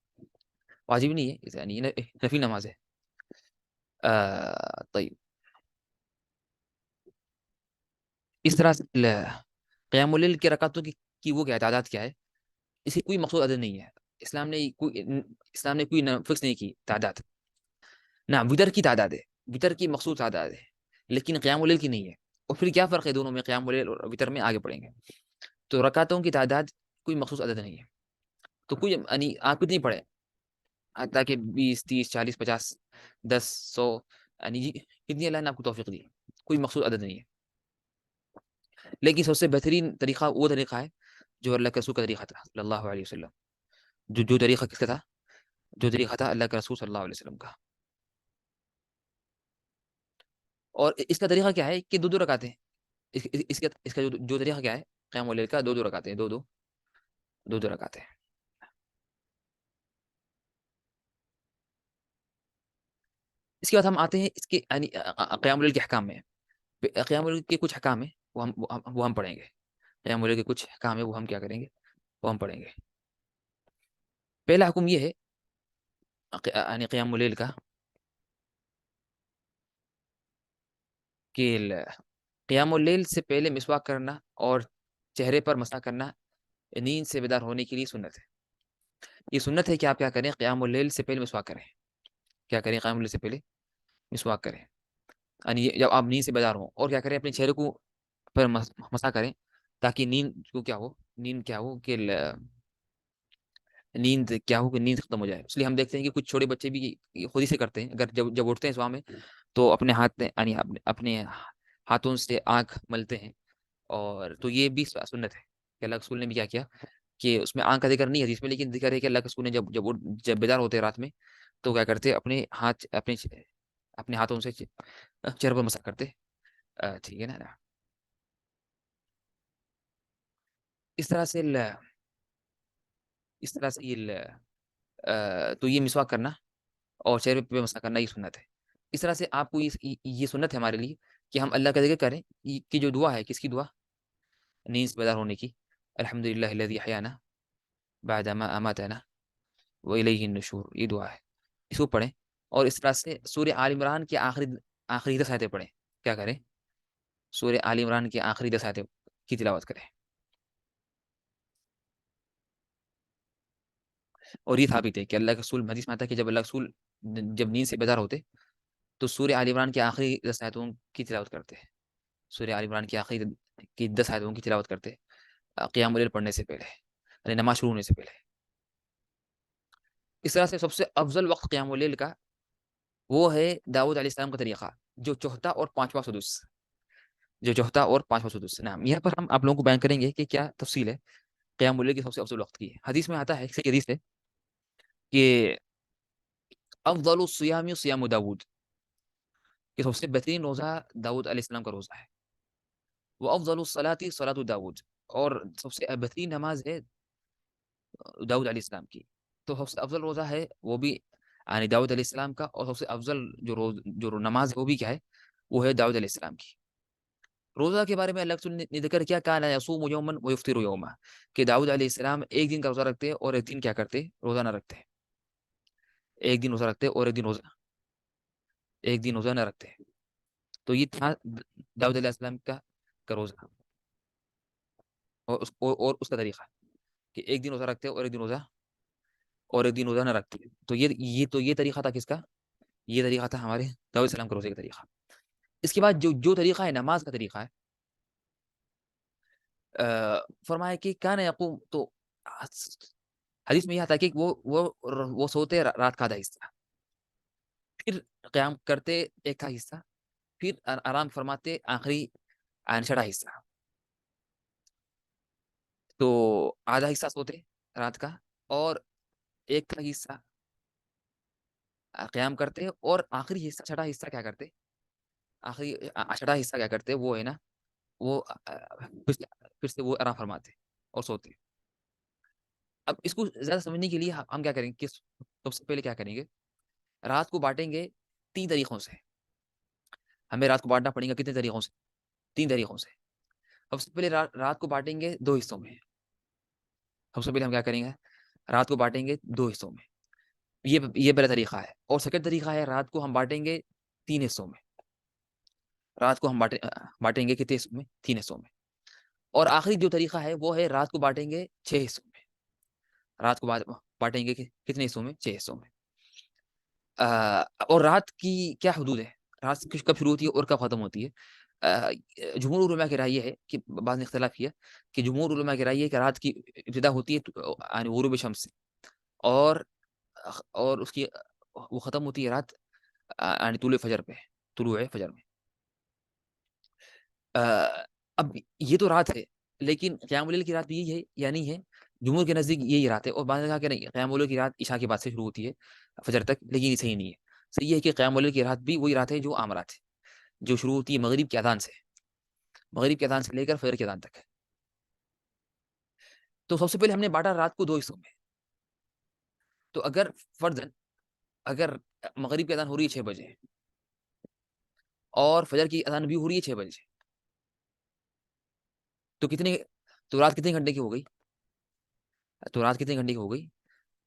واجب نہیں ہے، یعنی یہ نفل نماز ہے۔ طيب، اس طرح سے قیام اللیل کے رکعتوں کی وہ کیا ہے، تعداد کیا ہے، اس کی کوئی مخصوص عدد نہیں ہے، اسلام نے کوئی فکس نہیں کی تعداد، نہ وتر کی تعداد ہے، وتر کی مخصوص تعداد ہے، لیکن قیام اللیل کی نہیں ہے۔ اور پھر کیا فرق ہے دونوں میں، قیام اللیل اور وتر میں آگے پڑھیں گے۔ تو رکعتوں کی تعداد کوئی مخصوص عدد نہیں ہے، تو کوئی یعنی آپ کتنی پڑھیں، تاکہ 20 30 40 50 10 100، یعنی کتنی اللہ نے آپ کو توفیق دی، کوئی مخصوص عدد نہیں ہے، لیکن سب سے بہترین طریقہ وہ طریقہ ہے جو اللہ کے رسول کا طریقہ تھا صلی اللہ علیہ وسلم، جو طریقہ کس کا تھا، جو طریقہ تھا اللہ کے رسول صلی اللہ علیہ وسلم کا۔ اور اس کا طریقہ کیا ہے کہ دو دو رکعتیں، اس کا جو طریقہ کیا ہے قیام اللیل کا، دو دو رکعتیں، دو دو رکعتیں۔ اس کے بعد ہم آتے ہیں اس کے یعنی قیام اللیل کے احکام میں، قیام اللیل کے کچھ احکام ہیں، وہ ہم پڑھیں گے، قیام اللیل کے کچھ احکام ہیں وہ ہم کیا کریں گے، وہ ہم پڑھیں گے۔ پہلا حکم یہ ہے یعنی قیام اللیل کا کہ قیام اللیل سے پہلے مسواک کرنا اور چہرے پر مسح کرنا نیند سے بیدار ہونے کے لیے سنت ہے۔ یہ سنت ہے کہ آپ کیا کریں، قیام اللیل سے پہلے مسواک کریں، کیا کریں، قیام اللیل سے پہلے مسواک کریں، یعنی جب آپ نیند سے بیدار ہوں، اور کیا کریں، اپنے چہرے کو پر مسح کریں، تاکہ نیند کو کیا ہو، نیند کیا ہو کہ نیند کیا ہو کہ نیند ختم ہو جائے۔ اس لیے ہم دیکھتے ہیں کہ کچھ چھوٹے بچے بھی خود ہی سے کرتے ہیں، اگر جب اٹھتے ہیں صبح میں تو اپنے ہاتھ یعنی اپنے ہاتھوں سے آنکھ ملتے ہیں، اور تو یہ بھی سنت ہے کہ اللہ کے رسول نے بھی کیا کیا کہ اس میں آنکھ کا ذکر نہیں ہے حدیث میں، لیکن ذکر ہے کہ اللہ کے رسول نے جب بیدار ہوتے ہیں رات میں تو کیا کرتے، اپنے ہاتھ اپنے ہاتھوں سے چہرے پر مسح کرتے، ٹھیک ہے نا؟ اس طرح سے تو یہ مسواک کرنا اور چہرے پہ مسح کرنا یہ سنت ہے۔ اس طرح سے آپ کو یہ سنت ہے ہمارے لیے کہ ہم اللہ کا ذکر کریں، کہ جو دعا ہے، کس کی دعا، نیند سے بیدار ہونے کی، الحمدللہ الذی احیانا بعد ما اماتنا والیہ النشور، یہ دعا ہے، اس کو پڑھیں، اور اس طرح سے سورہ آل عمران کے آخری 10 آیتیں پڑھیں، کیا کریں، سورہ آل عمران کی آخری 10 آیتیں کی تلاوت کریں۔ اور یہ ثابت ہے کہ اللہ کے رسول، حدیث میں آتا ہے کہ جب اللہ کے رسول جب نیند سے بیدار ہوتے تو سورہ آل عمران کی آخری 10 آیتوں کی تلاوت کرتے ہیں، سورہ آل عمران کی آخری کی 10 آیتوں کی تلاوت کرتے قیام اللیل پڑھنے سے پہلے، یعنی نماز شروع ہونے سے پہلے. اس طرح سے سب سے افضل وقت قیام اللیل کا وہ ہے داؤد علیہ السلام کا طریقہ، جو چوتھا اور پانچواں سدس. نعم، یہاں پر ہم آپ لوگوں کو بیان کریں گے کہ کیا تفصیل ہے قیام اللیل کی سب سے افضل وقت کی. حدیث میں آتا ہے، صحیح حدیث ہے کہ افضل الصیام صیام داؤد، کہ سب سے بہترین روزہ داؤد علیہ السلام کا روزہ ہے. وہ افضل الصلاۃ صلاۃ داؤد، اور سب سے بہترین نماز ہے داؤد علیہ السلام کی. تو سب سے افضل روزہ ہے وہ بھی یعنی داؤد علیہ السلام کا، اور سب سے افضل جو نماز ہے وہ بھی کیا ہے، وہ ہے داؤد علیہ السلام کی. روزہ کے بارے میں اللہ نے ذکر کیا، کان یصوم یوما ویفطر یوما، کہ داؤد علیہ السلام ایک دن کا روزہ رکھتے اور ایک دن کیا کرتے، روزہ نہ رکھتے. ایک دن روزہ رکھتے اور ایک دن روزہ نہ رکھتے. تو یہ تھا داؤد علیہ السلام کا روزہ اور اس کا طریقہ کہ ایک دن روزہ رکھتے اور ایک دن روزہ نہ رکھتے. تو یہ طریقہ تھا کس کا؟ یہ طریقہ تھا ہمارے داؤد علیہ السلام کے روزے کا طریقہ. اس کے بعد جو طریقہ ہے نماز کا طریقہ ہے، فرمایا کہ کان یقوم، تو حدیث میں یہ آتا ہے کہ وہ سوتے رات کا آدھا حصہ، پھر قیام کرتے ایک کا حصہ، پھر آرام فرماتے آخری چھٹا حصہ. تو آدھا حصہ سوتے رات کا، اور ایک کا حصہ قیام کرتے، اور آخری حصہ چھٹا حصہ کیا کرتے، وہ ہے نا، وہ پھر سے وہ آرام فرماتے اور سوتے. اب اس کو زیادہ سمجھنے کے لیے ہم کیا کریں گے، سب سے پہلے کیا کریں گے، رات کو بانٹیں گے 3 طریقوں سے. ہمیں رات کو بانٹنا پڑے گا کتنے طریقوں سے؟ 3 طریقوں سے. سب سے پہلے رات کو بانٹیں گے 2 حصوں میں. سب سے پہلے ہم کیا کریں گے، رات کو بانٹیں گے 2 حصوں میں. یہ پہلا طریقہ ہے. اور سیکنڈ طریقہ ہے، رات کو ہم بانٹیں گے 3 حصوں میں. رات کو ہم بانٹیں گے کتنے حصوں میں؟ 3 حصوں میں. اور آخری جو طریقہ ہے وہ ہے رات کو بانٹیں گے 6 حصوں میں. رات کو بانٹیں گے کتنے حصوں میں؟ 6 حصوں میں. اور رات کی کیا حدود ہے، رات کب شروع ہوتی ہے اور کب ختم ہوتی ہے؟ جمہور علماء کی رائے یہ ہے کہ بعض نے اختلاف کیا کہ جمہور علماء کی رائے یہ ہے کہ رات کی ابتدا ہوتی ہے غروب شمس سے، اور اس کی وہ ختم ہوتی ہے رات طلوع فجر میں. اب یہ تو رات ہے، لیکن قیام اللیل کی رات بھی یہی ہے یا نہیں ہے؟ جمہور کے نزدیک یہی رات ہے. اور بعض نے کہا کہ نہیں، قیام اللیل کی رات عشاء کے بعد سے شروع ہوتی ہے فجر تک، لیکن یہ صحیح نہیں ہے. صحیح ہے کہ قیام اللیل کی رات بھی وہی رات ہے جو عام رات ہے، جو شروع ہوتی ہے مغرب کی اذان سے لے کر فجر کی اذان تک. تو سب سے پہلے ہم نے بانٹا رات کو 2 حصوں میں. تو اگر مغرب کی اذان ہو رہی ہے 6 بجے اور فجر کی اذان بھی ہو رہی ہے 6 بجے، تو رات کتنے گھنٹے کی ہو گئی؟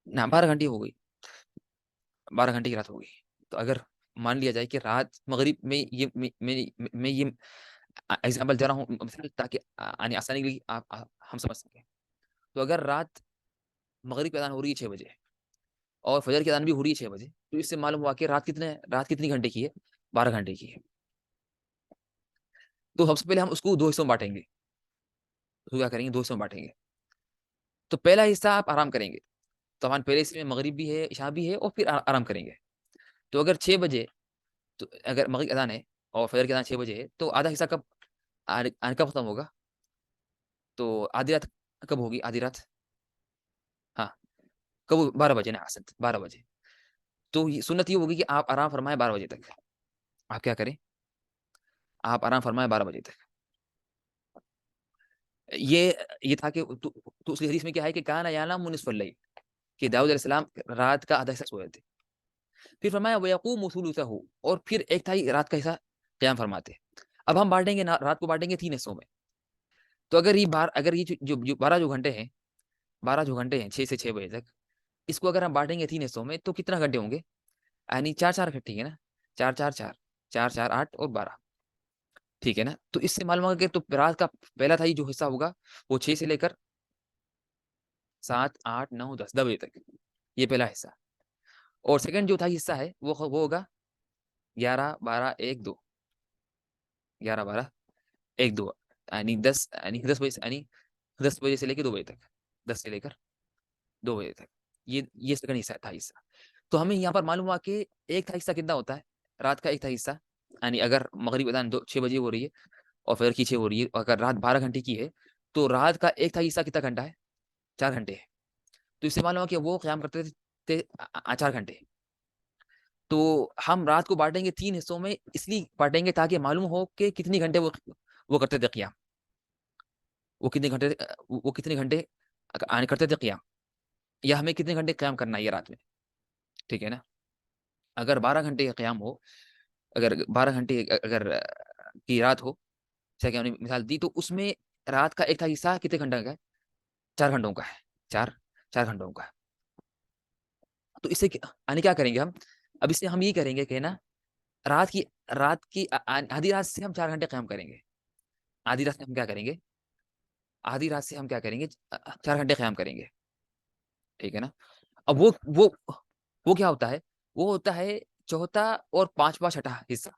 نا 12 گھنٹے ہو گئی. 12 گھنٹے کی رات ہو گئی. تو اگر مان لیا جائے کہ رات مغرب میں یہ ایگزامپل دے رہا ہوں مثال، تاکہ آسانی کے لیے ہم سمجھ سکیں. تو اگر رات مغرب کی اذان ہو رہی ہے 6 بجے اور فجر کی اذان بھی ہو رہی ہے 6 بجے، تو اس سے معلوم ہوا کہ رات کتنی گھنٹے کی ہے؟ 12 گھنٹے کی ہے. تو سب سے پہلے ہم اس کو 2 حصوں میں بانٹیں گے. کیا کریں گے؟ 2 حصوں میں بانٹیں گے. تو پہلا حصہ آپ آرام کریں گے. تو ہمارے پہلے حصے میں مغرب بھی ہے، عشاء بھی ہے، اور پھر آرام کریں گے. تو اگر 6 بجے، تو اگر مغرب کی اذان ہے اور فجر کی اذان 6 بجے ہے، تو آدھا حصہ کب ختم ہوگا؟ تو آدھی رات کب ہوگی؟ آدھی رات ہاں کب؟ 12 بجے نا، 12 بجے. تو سنت یہ ہوگی کہ آپ آرام فرمائیں 12 بجے تک. آپ کیا کریں؟ آپ آرام فرمائیں 12 بجے تک. یہ تھا کہ تو اس حدیث میں کیا ہے کہ کان ینام نصف اللیل، کہ داؤد علیہ السلام رات کا آدھا حصہ سوئے تھے. پھر فرمایا وَيَقُومُ ثُلُثَهُ، اور پھر ایک تھائی رات کا حصہ قیام فرماتے. اب ہم بانٹیں گے رات کو بانٹیں گے 3 حصوں میں. تو اگر یہ جو 12 جو گھنٹے ہیں 6 سے 6 بجے تک، اس کو اگر ہم بانٹیں گے 3 حصوں میں، تو کتنا گھنٹے ہوں گے؟ یعنی 4 ٹھیک ہے نا، 4 8 اور 12 ٹھیک ہے نا. تو اس سے معلوم ہوگا کہ تو رات کا پہلا تھائی جو حصہ ہوگا وہ 6 سے لے کر 7 8 9 10 بجے تک، یہ پہلا حصہ. اور سیکنڈ جو تھائی حصہ ہے وہ ہوگا 11 12 1 2 11 12 ایک دو یعنی 10 یعنی 10 بجے سے یعنی 10 بجے سے لے کے 2 بجے تک، 10 سے لے کر 2 بجے تک، یہ سیکنڈ حصہ تھا حصہ. تو ہمیں یہاں پر معلوم ہوا کہ ایک تھا حصہ کتنا ہوتا ہے، رات کا ایک تھا حصہ، یعنی اگر مغرب اذان 6 بجے ہو رہی ہے اور فجر کی 6 ہو رہی ہے، اور اگر رات 12 گھنٹے کی ہے تو رات کا ایک تھا حصہ کتنا گھنٹہ ہے، 4 گھنٹے ہے. تو اس سے معلوم ہوا کہ وہ قیام کرتے تھے 4 گھنٹے. تو ہم رات کو بانٹیں گے 3 حصوں میں، اس لیے بانٹیں گے تاکہ معلوم ہو کہ کتنی گھنٹے وہ کرتے تھے قیام، وہ کتنے گھنٹے کرتے تھے قیام، یا ہمیں کتنے گھنٹے قیام کرنا ہے یہ رات میں. ٹھیک ہے نا. اگر 12 گھنٹے کا قیام ہو، اگر 12 گھنٹے اگر کی رات ہو، جیسا کہ ہم نے مثال دی، تو اس میں رات کا ایک تھا حصہ کتنے گھنٹے کا ہے، 4 گھنٹوں کا ہے، چار گھنٹوں کا. تو اس سے یعنی کیا کریں گے ہم، اب اس سے ہم یہ کریں گے کہ نا رات کی آدھی رات سے ہم 4 گھنٹے قیام کریں گے. آدھی رات سے ہم کیا کریں گے، 4 گھنٹے قیام کریں گے. ٹھیک ہے نا. اب وہ کیا ہوتا ہے، وہ ہوتا ہے چوتھا اور پانچواں چھٹا حصہ،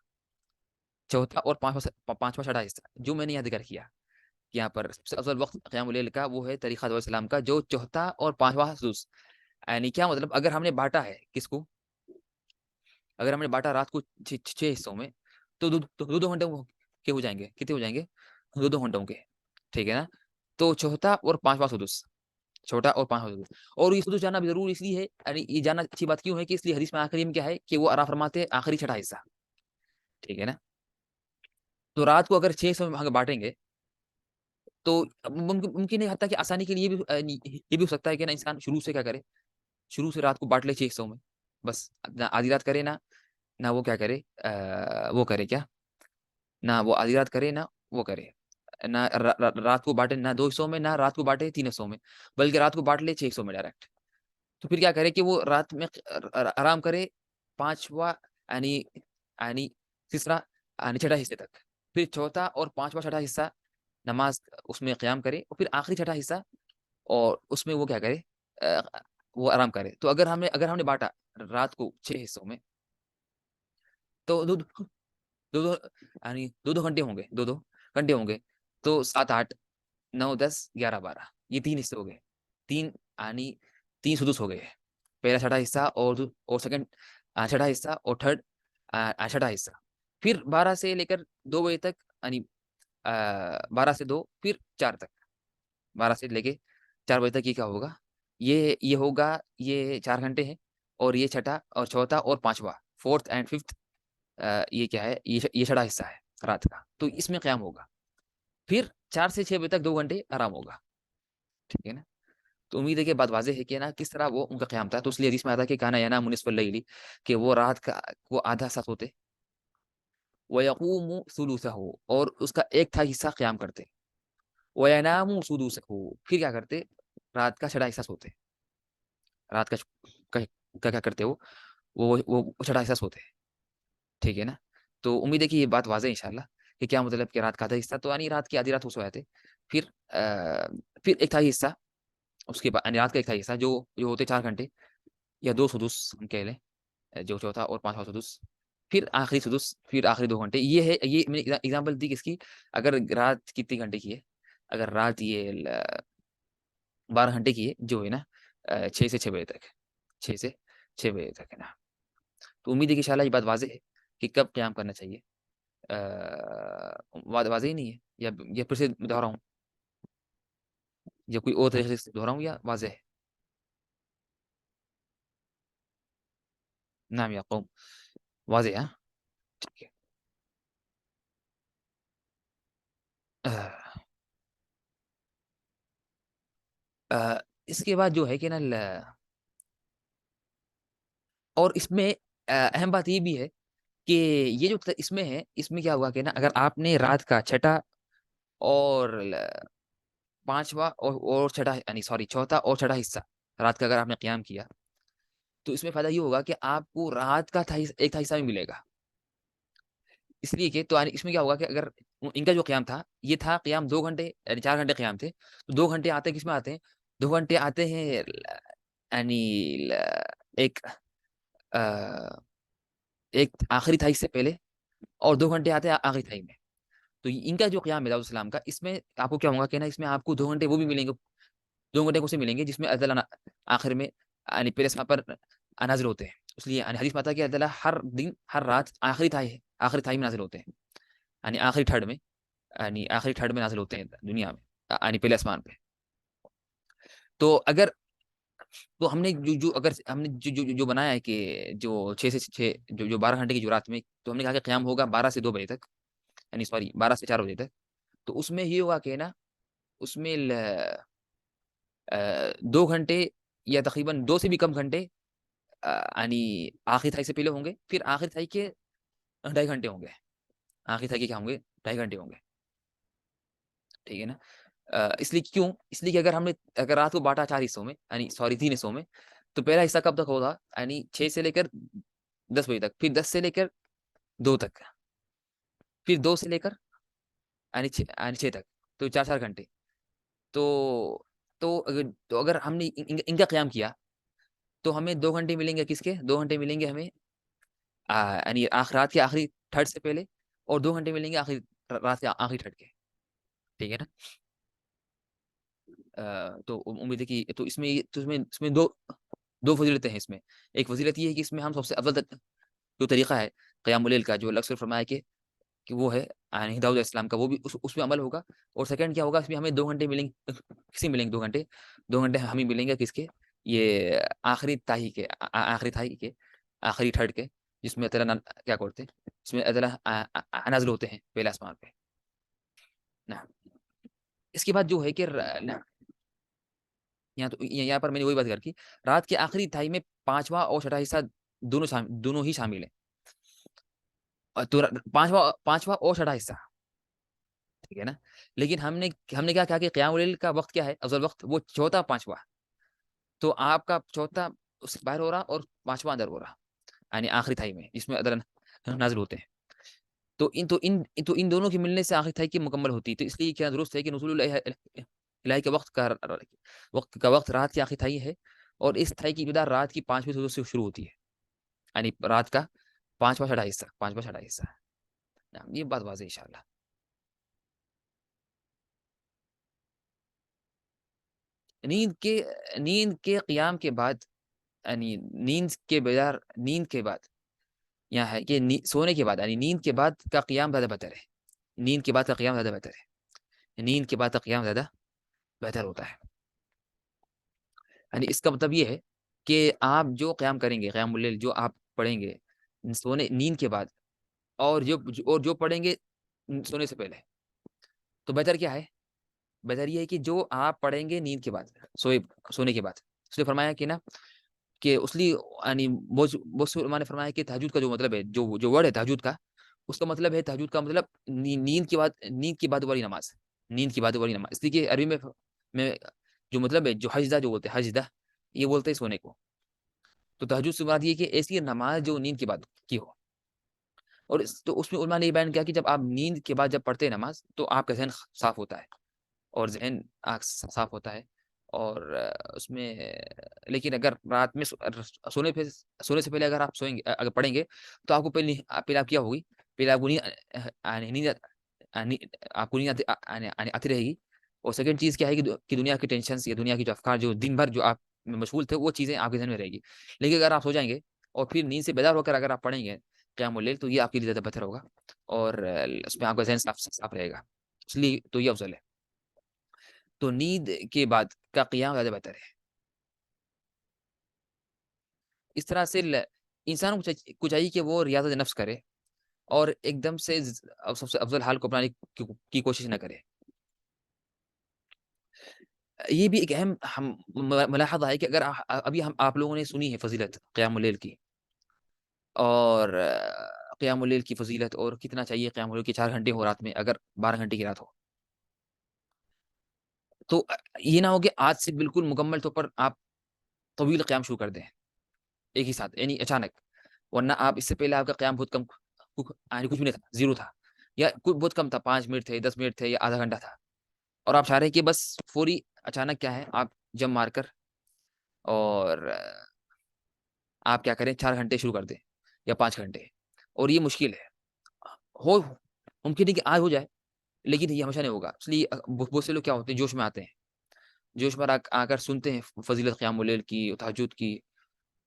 جو میں نے یہاں ذکر کیا کہ یہاں پر سب سے افضل وقت قیام اللیل کا وہ ہے طریقہ حضرت السلام کا، جو چوتھا اور پانچواں سدس. یعنی کیا مطلب، اگر ہم نے بانٹا ہے کس کو، اگر ہم نے بانٹا رات کو 6 حصوں میں، تو دو گھنٹے کے ہو جائیں گے، کتنے ہو جائیں گے، 2 گھنٹوں کے. ٹھیک ہے نا. تو چوتھا اور پانچواں سدس، چھوٹا اور 5 سدس. اور یہ سدس جاننا بھی ضروری اس لیے ہے، یعنی یہ جاننا اچھی بات کیوں ہے کہ اس لیے حدیث میں آخری میں کیا ہے کہ وہ آرا فرماتے ہیں آخری چھٹا حصہ. ٹھیک ہے نا. تو رات کو اگر 6 حصوں میں بانٹیں گے تو ممکن ہے حتیٰ کہ آسانی کے لیے یہ بھی ہو سکتا ہے کہ نا انسان شروع سے کیا کرے، شروع سے رات کو بانٹ لے 6 حصوں میں، بس نہ آدھی رات کرے نہ وہ کیا کرے، وہ کرے کیا، نہ وہ آدھی رات کرے نہ وہ کرے، نہ رات کو بانٹے نہ 2 حصوں میں، نہ رات کو بانٹے 3 حصوں میں، بلکہ رات کو بانٹ لے 6 حصوں میں ڈائریکٹ. تو پھر کیا کرے کہ وہ رات میں آرام کرے پانچواں یعنی تیسرا یعنی چھٹا حصے تک، پھر چوتھا اور پانچواں چھٹا حصہ نماز اس میں قیام کرے، اور پھر آخری چھٹا حصہ اور اس میں وہ کیا کرے، وہ آرام کرے. تو اگر ہم نے بانٹا رات کو 6 حصوں میں، تو یعنی 2 گھنٹے ہوں گے، 2 گھنٹے ہوں گے. تو 7 8 9 10 11 12 یہ 3 حصے ہو گئے، تین یعنی 3 سدس ہو گئے، پہلا چھٹا حصہ اور سیکنڈ چھٹا حصہ اور تھرڈ چھٹا حصہ. پھر 12 سے لے کر 2 بجے تک، یعنی 12 سے 2 پھر 4 تک، 12 سے لے کے 4 بجے تک یہ کیا ہوگا، یہ ہوگا، یہ 4 گھنٹے ہیں، اور یہ چھٹا اور چوتھا اور پانچواں، فورتھ اینڈ ففتھ، یہ کیا ہے، یہ چھٹا حصہ ہے رات کا. تو اس میں قیام ہوگا. پھر 4 سے 6 بجے تک 2 گھنٹے آرام ہوگا. ٹھیک ہے نا. تو امید ہے کہ بات واضح ہے کہ نا کس طرح وہ ان کا قیام تھا. تو اس لیے حدیث میں آتا کہ کانا ینام نصف اللیل، کہ وہ رات کا وہ آدھا سا سوتے، وَيَقُومُ ثُلُثَهُ، اور اس کا ایک تھا حصہ قیام کرتے، وَيَنَامُ سُدُوسَهُ، پھر کیا کرتے، رات کا چھٹا حصہ سوتے، رات کا کیا کرتے وہ چھٹا حصہ سوتے. ٹھیک ہے نا. تو امید ہے کہ یہ بات واضح ہے انشاءاللہ کہ کیا مطلب کہ رات کا آدھا حصہ، تو یعنی رات کی آدھی رات وہ سو جاتے. پھر ایک تھا حصہ اس کے بعد، یعنی رات کا ایک تھا حصہ جو ہوتے 4 گھنٹے یا 2 سدس ہم کہہ لیں، جو چوتھا اور پانچواں سدس، پھر آخری سدس، پھر آخری 2 گھنٹے. یہ ہے، یہ میں نے ایگزامپل دی کس کی، اگر رات کتنے گھنٹے کی ہے، اگر رات یہ 12 گھنٹے کی ہے، جو ہے نا 6 سے 6 بجے تک، 6 سے 6 بجے تک ہے نا. تو امید ہے کہ انشاءاللہ یہ بات واضح ہے کہ کب قیام کرنا چاہیے. واضح ہی نہیں ہے، یا پھر سے دہراؤں، یا کوئی اور طریقے سے دہراؤں، یا واضح ہے. نعم یا قوم، واضح ہے. ٹھیک ہے. اس کے بعد جو ہے کہ نا اور اس میں اہم بات یہ بھی ہے کہ یہ جو اس میں ہے، اس میں کیا ہوا کہ نا اگر آپ نے رات کا چھٹا اور پانچواں اور چھٹا، یعنی سوری چوتھا اور چھٹا حصہ رات کا اگر آپ نے قیام کیا، تو اس میں فائدہ یہ ہوگا کہ آپ کو رات کا ایک تھا حصہ بھی ملے گا. اس لیے کہ تو اس میں کیا ہوگا کہ اگر ان کا جو قیام تھا، یہ تھا قیام 2 گھنٹے، یعنی 4 گھنٹے قیام تھے. تو 2 گھنٹے آتے ہیں، کس میں آتے ہیں، 2 گھنٹے آتے ہیں یعنی ایک ایک آخری تھائی سے پہلے، اور 2 گھنٹے آتے ہیں آخری تھائی میں. تو ان کا جو قیام ہے داؤد السلام کا، اس میں آپ کو کیا ہوگا کہ نا، اس میں آپ کو 2 گھنٹے وہ بھی ملیں گے، 2 گھنٹے کو سے ملیں گے جس میں اللہ تعالیٰ آخر میں یعنی پہلے آسمان پر نازل ہوتے ہیں. اس لیے یعنی حدیث میں آتا ہے کہ اللہ تعالیٰ ہر دن ہر رات آخری تہائی میں نازل ہوتے ہیں، یعنی آخری تھرڈ میں، یعنی آخری تھرڈ میں نازل ہوتے ہیں دنیا میں، یعنی پہلے آسمان پہ. تو اگر تو ہم نے جو اگر ہم نے جو بنایا ہے کہ جو 6 سے 6 جو 12 گھنٹے کی جو رات میں، تو ہم نے کہا کہ قیام ہوگا 12 سے 2 بجے تک، یعنی سوری 12 سے 4 بجے تک. تو اس میں یہ ہوگا کہ نا، اس میں 2 گھنٹے یا تقریباً 2 سے بھی کم گھنٹے یعنی آخری تھائی سے پہلے ہوں گے، پھر آخری تھائی کے 2.5 گھنٹے ہوں گے، آخری تھائی کے کیا ہوں گے، 2.5 گھنٹے ہوں گے. ٹھیک ہے نا. اس لیے کیوں، اس لیے کہ اگر رات کو بانٹا 4 حصوں میں، یعنی سوری 3 حصوں میں، تو پہلا حصہ کب تک ہوگا، یعنی 6 سے لے کر 10 بجے تک، پھر 10 سے لے کر 2 تک، پھر 2 سے لے کر یعنی 6 تک، تو 4 گھنٹے. تو اگر ہم نے ان کا قیام کیا تو ہمیں 2 گھنٹے ملیں گے. کس کے 2 گھنٹے ملیں گے ہمیں، یعنی رات کے آخری تھرڈ سے پہلے، اور 2 گھنٹے ملیں گے رات کے آخری تھرڈ کے. ٹھیک ہے نا. تو امید ہے کہ تو اس میں دو فضیلتیں ہیں. اس میں ایک فضیلت یہ ہے کہ اس میں ہم سب سے افضل جو طریقہ ہے قیام اللیل کا، جو اللہ سے فرمایا کہ وہ ہے یعنی داؤد علیہ السلام کا، وہ بھی اس میں عمل ہوگا. اور سیکنڈ کیا ہوگا، اس میں ہمیں 2 گھنٹے ملیں گے. کسی ملیں گے 2 گھنٹے ہمیں ملیں گے. کس کے، یہ آخری تہائی کے، آخری تھرڈ کے، جس میں اللہ کیا کرتے ہیں، اس میں اللہ نازل ہوتے ہیں پہلے آسمان پہ. اس کے بعد جو ہے کہ یہاں پر میں نے وہی بات کر کی، رات کے آخری تہائی میں 5واں اور 6واں حصہ دونوں ہی شامل ہیں. تو 5واں اور 6واں حصہ، ٹھیک ہے نا. لیکن ہم نے کیا کہا کہ قیام اللیل کا وقت کیا ہے، افضل وقت وہ چوتھا 5واں. تو آپ کا چوتھا اس سے باہر ہو رہا اور 5واں اندر ہو رہا، یعنی آخری تہائی میں، جس میں ادھر نازل ہوتے ہیں. تو ان دونوں کے ملنے سے آخری تہائی کی مکمل ہوتی ہے. تو اس لیے کیا درست ہے کہ نزول الہی کے وقت کا وقت رات کی آخری تہائی ہے، اور اس تہائی کی ابتدا رات کی 5ویں سے شروع ہوتی ہے، یعنی رات کا 5واں 6واں حصہ. یہ بات واضح ہے انشاءاللہ. نیند کے قیام کے بعد، یعنی نیند کے بعد یہاں ہے کہ سونے کے بعد، یعنی نیند کے بعد کا قیام زیادہ بہتر ہے. نیند کے بعد کا قیام زیادہ بہتر ہے. نیند کے بعد کا قیام زیادہ بہتر ہوتا ہے. یعنی اس کا مطلب یہ ہے کہ آپ جو قیام کریں گے، قیام اللیل جو آپ پڑھیں گے نیند کے بعد، اور جو پڑھیں گے سونے سے پہلے، تو بہتر کیا ہے، بہتر یہ ہے کہ جو آپ پڑھیں گے نیند کے بعد، سونے کے بعد. اس نے فرمایا کہ نا، کہ اس لیے یعنی بہت سے علماء نے فرمایا کہ تہجد کا جو مطلب ہے، جو ورڈ ہے تہجد کا، اس کا مطلب ہے، تہجد کا مطلب نیند کی بعد والی نماز، نیند کی بعد والی نماز. اس لیے کہ عربی میں جو مطلب ہے، جو حجدہ جو بولتے ہیں، حجدہ یہ بولتے ہیں سونے کو. تو تہجد سے مراد یہ کہ ایسی نماز جو نیند کے بعد کی ہو. اور تو اس میں علماء نے یہ بیان کیا کہ جب آپ نیند کے بعد جب پڑھتے ہیں نماز، تو آپ کا ذہن صاف ہوتا ہے، اور ذہن صاف ہوتا ہے. اور اس میں لیکن اگر رات میں سونے سے پہلے اگر آپ سوئیں گے، اگر پڑھیں گے، تو آپ کو پہلے آپ کیا ہوگی، پہلے آپ کو نیند آتی رہے گی. اور سیکنڈ چیز کیا ہے کہ دنیا کی ٹینشنز یا دنیا کی جو افکار جو دن بھر جو آپ میں مشغول تھے، وہ چیزیں آپ کے ذہن میں رہے گی. لیکن اگر آپ سو جائیں گے اور پھر نیند سے بیدار ہو کر اگر آپ پڑھیں گے قیام اللیل، تو یہ آپ کے لیے زیادہ بہتر ہوگا، اور اس میں آپ کا ذہن صاف رہے گا. اس لیے تو یہ افضل ہے. تو نیند کے بعد کا قیام زیادہ بہتر ہے. اس طرح سے انسان کو چاہیے کہ وہ ریاضت نفس کرے، اور ایک دم سے سب سے افضل حال کو اپنانے کی کوشش نہ کرے. یہ بھی ایک اہم ملاحظہ ہے کہ اگر ابھی آپ لوگوں نے سنی ہے فضیلت قیام اللیل کی، اور قیام اللیل کی فضیلت، اور کتنا چاہیے قیام اللیل کی 4 گھنٹے ہو رات میں، اگر 12 گھنٹے کی رات ہو. تو یہ نہ ہو کہ آج سے بالکل مکمل طور پر آپ طویل قیام شروع کر دیں ایک ہی ساتھ، یعنی اچانک. ورنہ آپ اس سے پہلے آپ کا قیام بہت کم، کچھ بھی نہیں تھا، زیرو تھا، یا بہت کم تھا، 5 منٹ تھے، 10 منٹ تھے، یا آدھا گھنٹہ تھا. اور آپ چاہ رہے ہیں کہ بس فوری اچانک کیا ہے، آپ جم مار کر اور آپ کیا کریں، 4 گھنٹے شروع کر دیں یا 5 گھنٹے. اور یہ مشکل ہے. ممکن ہے کہ آج ہو جائے، لیکن یہ ہمیشہ نہیں ہوگا، اس لیے بہت سے لوگ کیا ہوتے ہیں، جوش میں آتے ہیں، جوش میں آ کر سنتے ہیں فضیلت قیام اللیل کی، تہجد کی،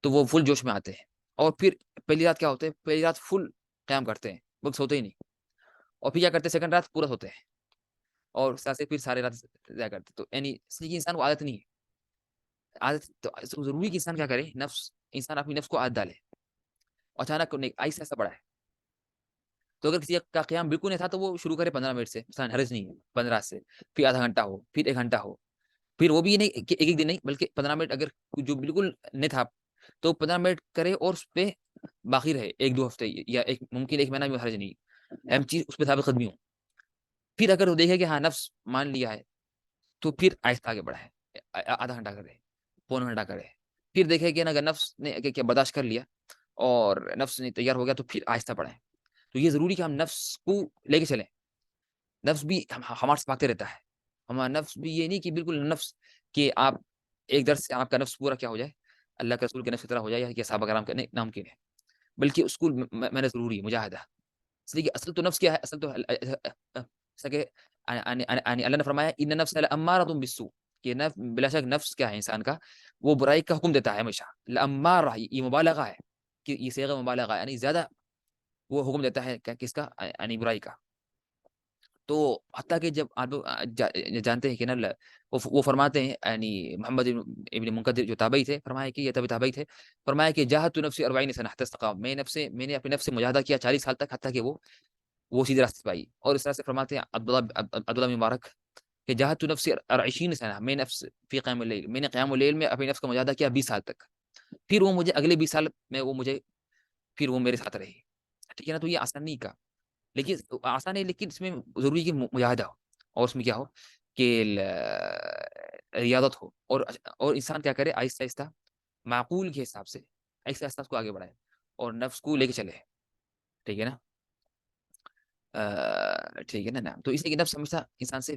تو وہ فل جوش میں آتے ہیں، اور پھر پہلی رات کیا ہوتے ہیں، پہلی رات فل قیام کرتے ہیں، وقت سوتے ہی نہیں، اور پھر کیا کرتے ہیں، سیکنڈ رات پورا سوتے ہیں، اور اس طرح سے پھر سارے رات ضائع کرتے ہیں. تو یعنی اس لیے انسان کو عادت نہیں ہے، عادت تو ضروری کہ انسان کیا کرے، انسان اپنی نفس کو عادت ڈالے، اچانک نہیں، آہستہ آہستہ بڑھائے. تو اگر کسی کا قیام بالکل نہیں تھا تو وہ شروع کرے 15 منٹ سے، مثلا حرج نہیں ہے، 15 سے، پھر آدھا گھنٹہ ہو، پھر 1 گھنٹہ ہو، پھر وہ بھی نہیں کہ ایک دن نہیں بلکہ 15 منٹ، اگر جو بالکل نہیں تھا تو 15 منٹ کرے، اور اس پہ باقی رہے 1-2 ہفتے، یا ممکن 1 مہینہ بھی حرج نہیں، اہم چیز اس پہ ثابت قدمی ہو. پھر اگر وہ دیکھے کہ ہاں نفس مان لیا ہے، تو پھر آہستہ آگے بڑھائے، آدھا گھنٹہ کرے، پونا گھنٹہ کرے، پھر دیکھے کہ اگر نفس نے کیا برداشت کر لیا اور نفس نے تیار ہو گیا، تو پھر آہستہ بڑھائیں. تو یہ ضروری کہ ہم نفس کو لے کے چلیں. نفس بھی ہمارے سے بھاگتے رہتا ہے، ہمارا نفس بھی یہ نہیں کہ بالکل نفس کہ آپ ایک درس سے آپ کا نفس پورا کیا ہو جائے، اللہ کے رسول کے نفس کی طرح ہو جائے، یا صحابہ کرام کے ناممکن ہے، بلکہ اس کو میں نے ضروری ہے مجاہدہ. اس لیے کہ اصل تو نفس کیا ہے، اصل تو اللہ نے فرمایا ان نفس لامارۃ بالسوء، کہ بلا شک نفس کیا ہے انسان کا، وہ برائی کا حکم دیتا ہے ہمیشہ. لامارہ یہ مبالغہ ہے، کہ یہ صیغہ مبالغہ ہے، یعنی زیادہ وہ حکم دیتا ہے کس کا، یعنی برائی کا. تو حتیٰ کہ جب آپ جانتے ہیں کہ نا وہ فرماتے ہیں، یعنی محمد ابن منکدر جو تابعی تھے، فرمایا کہ یہ تابعی تھے، فرمایا کہ جاہدت نفسی 40 سنہ حتی استقام، میں نے اپنے نفس سے مجاہدہ کیا 40 سال تک، حتیٰ کہ وہ سیدھے راستے پہ آئی. اور اس طرح سے فرماتے ہیں عبداللہ مبارک کہ جاہدت نفسی 40 سنہ، میں نفس فی قیام اللیل، میں نے قیام اللیل میں اپنے نفس کا مجاہدہ کیا 20 سال تک، پھر وہ مجھے اگلے 20 سال میں پھر وہ میرے ساتھ رہی. ٹھیک ہے نا. تو یہ آسان نہیں کا، لیکن آسان ہے، لیکن اس میں ضروری کہ مجاہدہ ہو، اور اس میں کیا ہو کہ ریاضت ہو، اور انسان کیا کرے، آہستہ آہستہ معقول کے حساب سے آہستہ آہستہ اس کو آگے بڑھائے، اور نفس کو لے کے چلے. ٹھیک ہے نا. ٹھیک ہے نا. تو اس لیے کہ نفس ہمیشہ انسان سے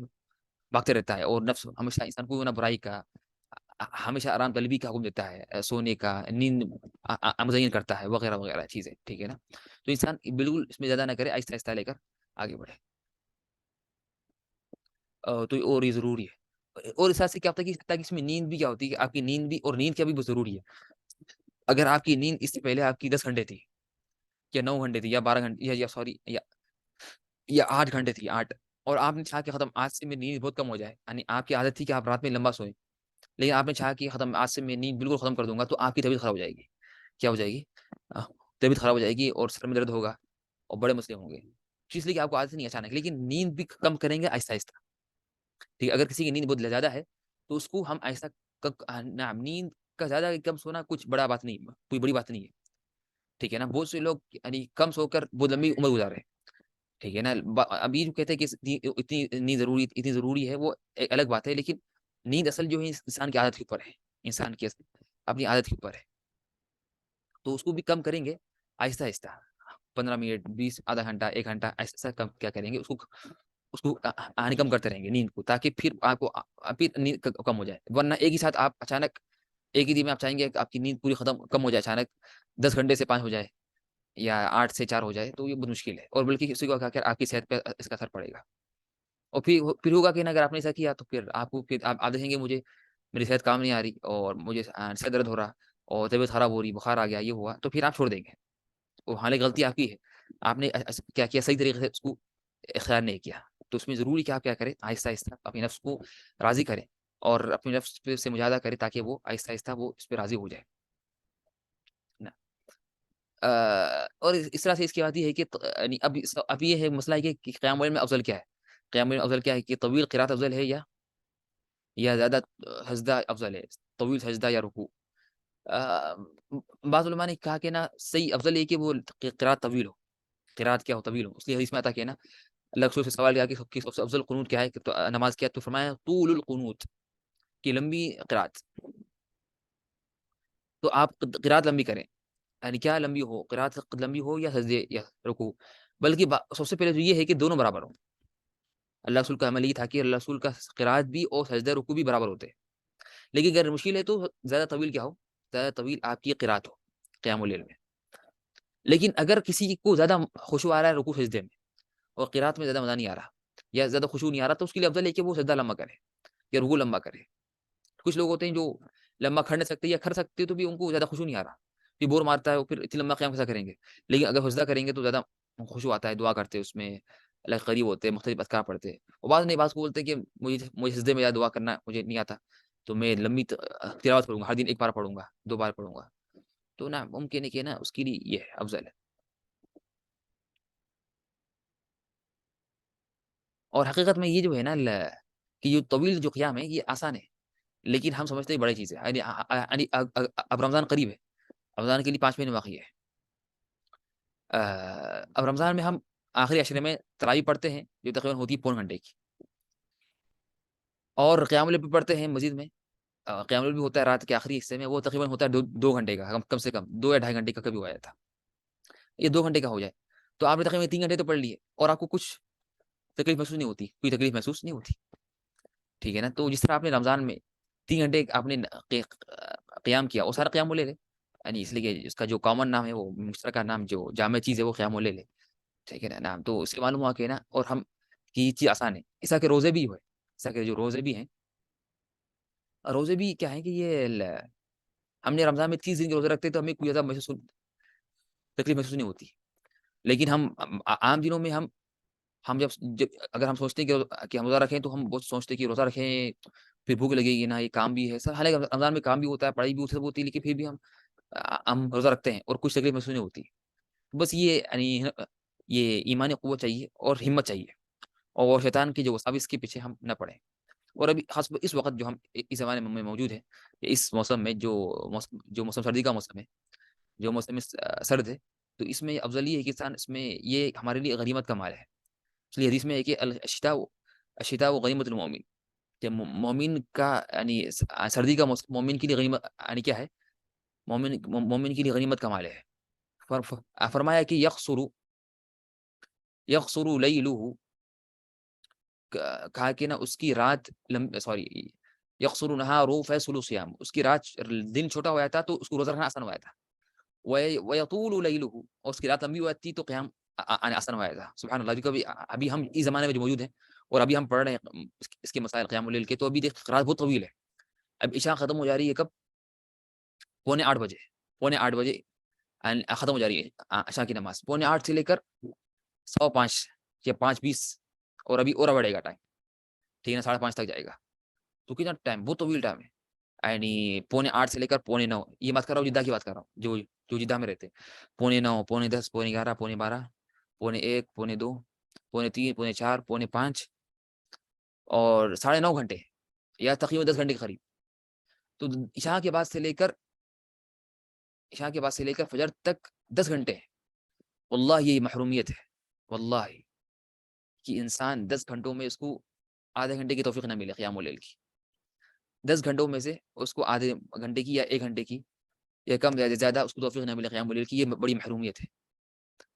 بھاگتے رہتا ہے، اور نفس ہمیشہ انسان کو نا برائی کا، ہمیشہ آرام طلبی کا حکم دیتا ہے، سونے کا، نیند مزین کرتا ہے، وغیرہ وغیرہ چیزیں. ٹھیک ہے نا. تو انسان بالکل اس میں زیادہ نہ کرے، آہستہ آہستہ لے کر آگے بڑھے. تو اور یہ ضروری ہے. اور اس طرح سے کیا ہوتا ہے کہ اس میں نیند بھی کیا ہوتی ہے، کہ آپ کی نیند بھی، اور نیند کیا بھی بہت ضروری ہے. اگر آپ کی نیند اس سے پہلے آپ کی 10 گھنٹے تھی، یا 9 گھنٹے تھی، یا 12 گھنٹے، یا سوری، یا 8 گھنٹے تھی، 8، اور آپ نے چاہا کہ ختم آج سے میری نیند بہت کم ہو جائے، یعنی آپ کی عادت تھی کہ آپ رات میں لمبا سوئیں، لیکن آپ نے چاہا کہ ختم آج سے میں نیند بالکل ختم کر دوں گا، تو آپ کی طبیعت خراب ہو جائے گی. کیا ہو جائے گی؟ طبیعت خراب ہو جائے گی، اور سر میں درد ہوگا، اور بڑے مسئلے ہوں گے. اس لیے کہ آپ کو عادت نہیں اچانک، لیکن نیند بھی کم کریں گے آہستہ آہستہ. ٹھیک ہے. اگر کسی کی نیند بہت زیادہ ہے تو اس کو ہم آہستہ، نیند کا زیادہ کم سونا کچھ بڑا بات نہیں، کوئی بڑی بات نہیں ہے. ٹھیک ہے نا. بہت سے لوگ یعنی کم سو کر بہت لمبی عمر گزارے. ٹھیک ہے نا. ابھی جو کہتے ہیں کہ اتنی ضروری ہے، وہ ایک الگ بات ہے، لیکن نیند اصل جو ہے انسان کی عادت کے اوپر ہے، انسان کی اپنی عادت کے اوپر ہے. تو اس کو بھی کم کریں گے آہستہ آہستہ، 15 منٹ، 20، آدھا گھنٹہ، 1 گھنٹہ، ایسا کم کیا کریں گے، اس کو آنے کم کرتے رہیں گے نیند کو، تاکہ پھر آپ کو پھر نیند کم ہو جائے. ورنہ ایک ہی ساتھ آپ اچانک ایک ہی دن میں آپ چاہیں گے کہ آپ کی نیند پوری کم ہو جائے، اچانک 10 گھنٹے سے 5 ہو جائے، یا 8 سے 4 ہو جائے، تو یہ بہت مشکل ہے، اور بلکہ کسی کو کھا کر آپ کی صحت پہ اس کا اثر پڑے گا. اور پھر ہوگا کہ اگر آپ نے ایسا کیا تو پھر آپ دیکھیں گے مجھے میری صحت کام نہیں آ رہی، اور مجھے سر درد ہو رہا، اور طبیعت خراب ہو رہی، بخار آ گیا، یہ ہوا، تو پھر آپ چھوڑ دیں گے. وہ حالانکہ غلطی آپ کی ہے، آپ نے کیا کیا، صحیح طریقے سے اس کو اختیار نہیں کیا. تو اس میں ضروری کہ آپ کیا کریں، آہستہ آہستہ اپنی نفس کو راضی کریں، اور اپنی نفس سے مجاہدہ کریں، تاکہ وہ آہستہ آہستہ وہ اس پہ راضی ہو جائے. اور اس طرح سے اس کی بات یہ ہے کہ اب یہ ہے مسئلہ ہے کہ قیام اللیل میں افضل کیا ہے. قیام اللیل میں افضل کیا ہے، کہ طویل قرات افضل ہے، یا زیادہ سجدہ افضل ہے، طویل سجدہ یا رکوع. بعض علماء نے کہا کہ نا صحیح افضل ہے کہ وہ قرات طویل ہو. قرات کیا ہو، طویل ہو. اس لیے حدیث میں آتا کہ نا اللہ رسول سے سوال کیا کہ سب سے افضل قنوت کیا ہے، تو نماز کیا، تو فرمایا طول القنوت، کی لمبی قرات. تو آپ قرات لمبی کریں، یعنی کیا لمبی ہو، قرات لمبی ہو، یا سجدے یا رکوع. بلکہ سب سے پہلے تو یہ ہے کہ دونوں برابر ہوں. اللہ رسول کا عمل یہ تھا کہ اللہ رسول کا قرات بھی اور سجدہ رکوع بھی برابر ہوتے ہیں. لیکن اگر مشکل ہے تو زیادہ طویل کیا ہو، زیادہ طویل آپ کی قرات ہو قیام اللیل میں. لیکن اگر کسی کو زیادہ خشوع آ رہا ہے رکوع سجدے میں، اور قرات میں زیادہ مزہ نہیں آ رہا، یا زیادہ خشوع نہیں آ رہا تو اس کے لیے افضل ہے کہ وہ سجدہ لمبا کرے یا رکوع لمبا کرے. کچھ لوگ ہوتے ہیں جو لمبا کھڑ نہیں سکتے یا کھڑ سکتے تو بھی ان کو زیادہ خشوع نہیں آ رہا, پھر بور مارتا ہے, وہ پھر اتنی لمبا قیام کیسا کریں گے. لیکن اگر سجدہ کریں گے تو زیادہ خشوع آتا ہے, دعا کرتے ہیں اس میں, اللہ کے قریب ہوتے ہیں, مختلف اذکار پڑھتے ہیں. اور بعض نہیں, بعض کو بولتے ہیں کہ مجھے سجدے میں دعا کرنا مجھے نہیں آتا, تو میں لمبی تلاوت پڑھوں گا, ہر دن ایک بار پڑھوں گا, 2 بار پڑھوں گا. تو نا ممکن ہے کہ نا اس کے لیے یہ افضل ہے. اور حقیقت میں یہ جو ہے نا کہ یہ طویل جو قیام ہے یہ آسان ہے, لیکن ہم سمجھتے ہیں بڑی چیز ہے. یعنی اب رمضان قریب ہے, رمضان کے لیے 5 مہینے باقی ہے. اب رمضان میں ہم آخری عشرے میں تراویح پڑھتے ہیں جو تقریباً ہوتی ہے 1.25 گھنٹے کی, اور قیام اللیل بھی پڑھتے ہیں مسجد میں. قیام اللیل بھی ہوتا ہے رات کے آخری حصے میں, وہ تقریباً ہوتا ہے 2 گھنٹے کا, کم سے کم 2 یا 2.5 گھنٹے کا کبھی ہوا جاتا, یہ 2 گھنٹے کا ہو جائے تو آپ نے تقریباً 3 گھنٹے تو پڑھ لیے, اور آپ کو کچھ تکلیف محسوس نہیں ہوتی, کوئی تکلیف محسوس نہیں ہوتی. ٹھیک ہے نا. تو جس طرح آپ نے رمضان میں 3 گھنٹے آپ نے قیام کیا, وہ سارا قیام اللیل ہے, یعنی اس لیے کہ اس کا جو کامن نام ہے, وہ مشترکہ نام جو جامع چیز ہے, وہ قیام اللیل ہے. ٹھیک ہے نا نام, تو اس کے معلوم ہوا کہ نا, اور ہم کی یہ چیز آسان ہے. ایسا کہ روزے بھی ہوئے, ایسا کہ جو روزے بھی ہیں, روزے بھی کیا ہے کہ یہ ہم نے رمضان میں 30 دن کے روزے رکھتے تو ہمیں کوئی زیادہ تکلیف محسوس نہیں ہوتی. لیکن ہم عام دنوں میں ہم جب اگر ہم سوچتے ہیں کہ ہم روزہ رکھیں تو ہم بہت سوچتے ہیں کہ روزہ رکھیں پھر بھوک لگے گی نا, یہ کام بھی ہے سر, حالانکہ رمضان میں کام بھی ہوتا ہے, پڑھائی بھی ہوتی ہے, لیکن پھر بھی ہم روزہ رکھتے ہیں اور کچھ تکلیف محسوس نہیں ہوتی. بس یہ یعنی یہ ایمانی قوت چاہیے اور ہمت چاہیے, اور شیطان کی جو وساوس کے پیچھے ہم نہ پڑیں. اور ابھی خاص اس وقت جو ہم اس زمانے میں موجود ہے, اس موسم میں جو موسم سردی کا موسم ہے, جو موسم سرد ہے, تو اس میں افضل یہ ہے کہ انسان اس میں یہ ہمارے لیے غنیمت کا مال ہے. اس لیے حدیث میں ہے کہ الشتاء و غنیمت المؤمن, کہ مومن کا یعنی سردی کا موسم مومن کے لیے غنیمت, یعنی کیا ہے, مومن کے لیے غنیمت کا مال ہے. فرمایا کہ یقصر لیلہ, کہا کہ نا اس کی رات سوری یقصر نہارہ فیصل صیام, اس کی رات دن چھوٹا ہو جاتا تو اس کو روزہ رکھنا آسان ہو جاتا. ویطول لیلہ, اور اس کی رات لمبی ہو جاتی تو قیام آسان ہو جاتا. سبحان اللہ. کبھی ابھی ہم اس زمانے میں جو موجود ہیں اور ابھی ہم پڑھ رہے ہیں اس کے مسائل قیام اللیل کے, تو ابھی دیکھ رات بہت طویل ہے. اب عشاء ختم ہو جا رہی ہے کب, 7:45 بجے, 7:45 بجے ختم ہو جا رہی ہے عشاء کی نماز, 7:45 سے لے کر 5:15 یا 5:20, اور ابھی اور بڑھے گا ٹائم. ٹھیک ہے نا, 5:30 تک جائے گا. تو کتنا ٹائم, بہت طویل ٹائم ہے. یعنی 8:45 سے لے کر 9:15, یہ بات کر رہا ہوں جدہ کی بات کر رہا ہوں, جو جدہ میں رہتے, 9:15, 9:10, 11:30, 12:30, 1:, 2:, 3, 4, 5:15 اور 9.5 گھنٹے, یا تقریباً 10 گھنٹے کے قریب. تو عشاء کے بعد سے لے کر فجر تک 10 گھنٹے. واللہ یہ محرومیت ہے, واللہ کہ انسان 10 گھنٹوں میں اس کو آدھے گھنٹے کی توفیق نہ ملے قیام اللیل کی. 10 گھنٹوں میں سے اس کو آدھے گھنٹے کی یا 1 گھنٹے کی یا کم یا زیادہ اس کو توفیق نہ ملے قیام اللیل کی, یہ بڑی محرومیت ہے,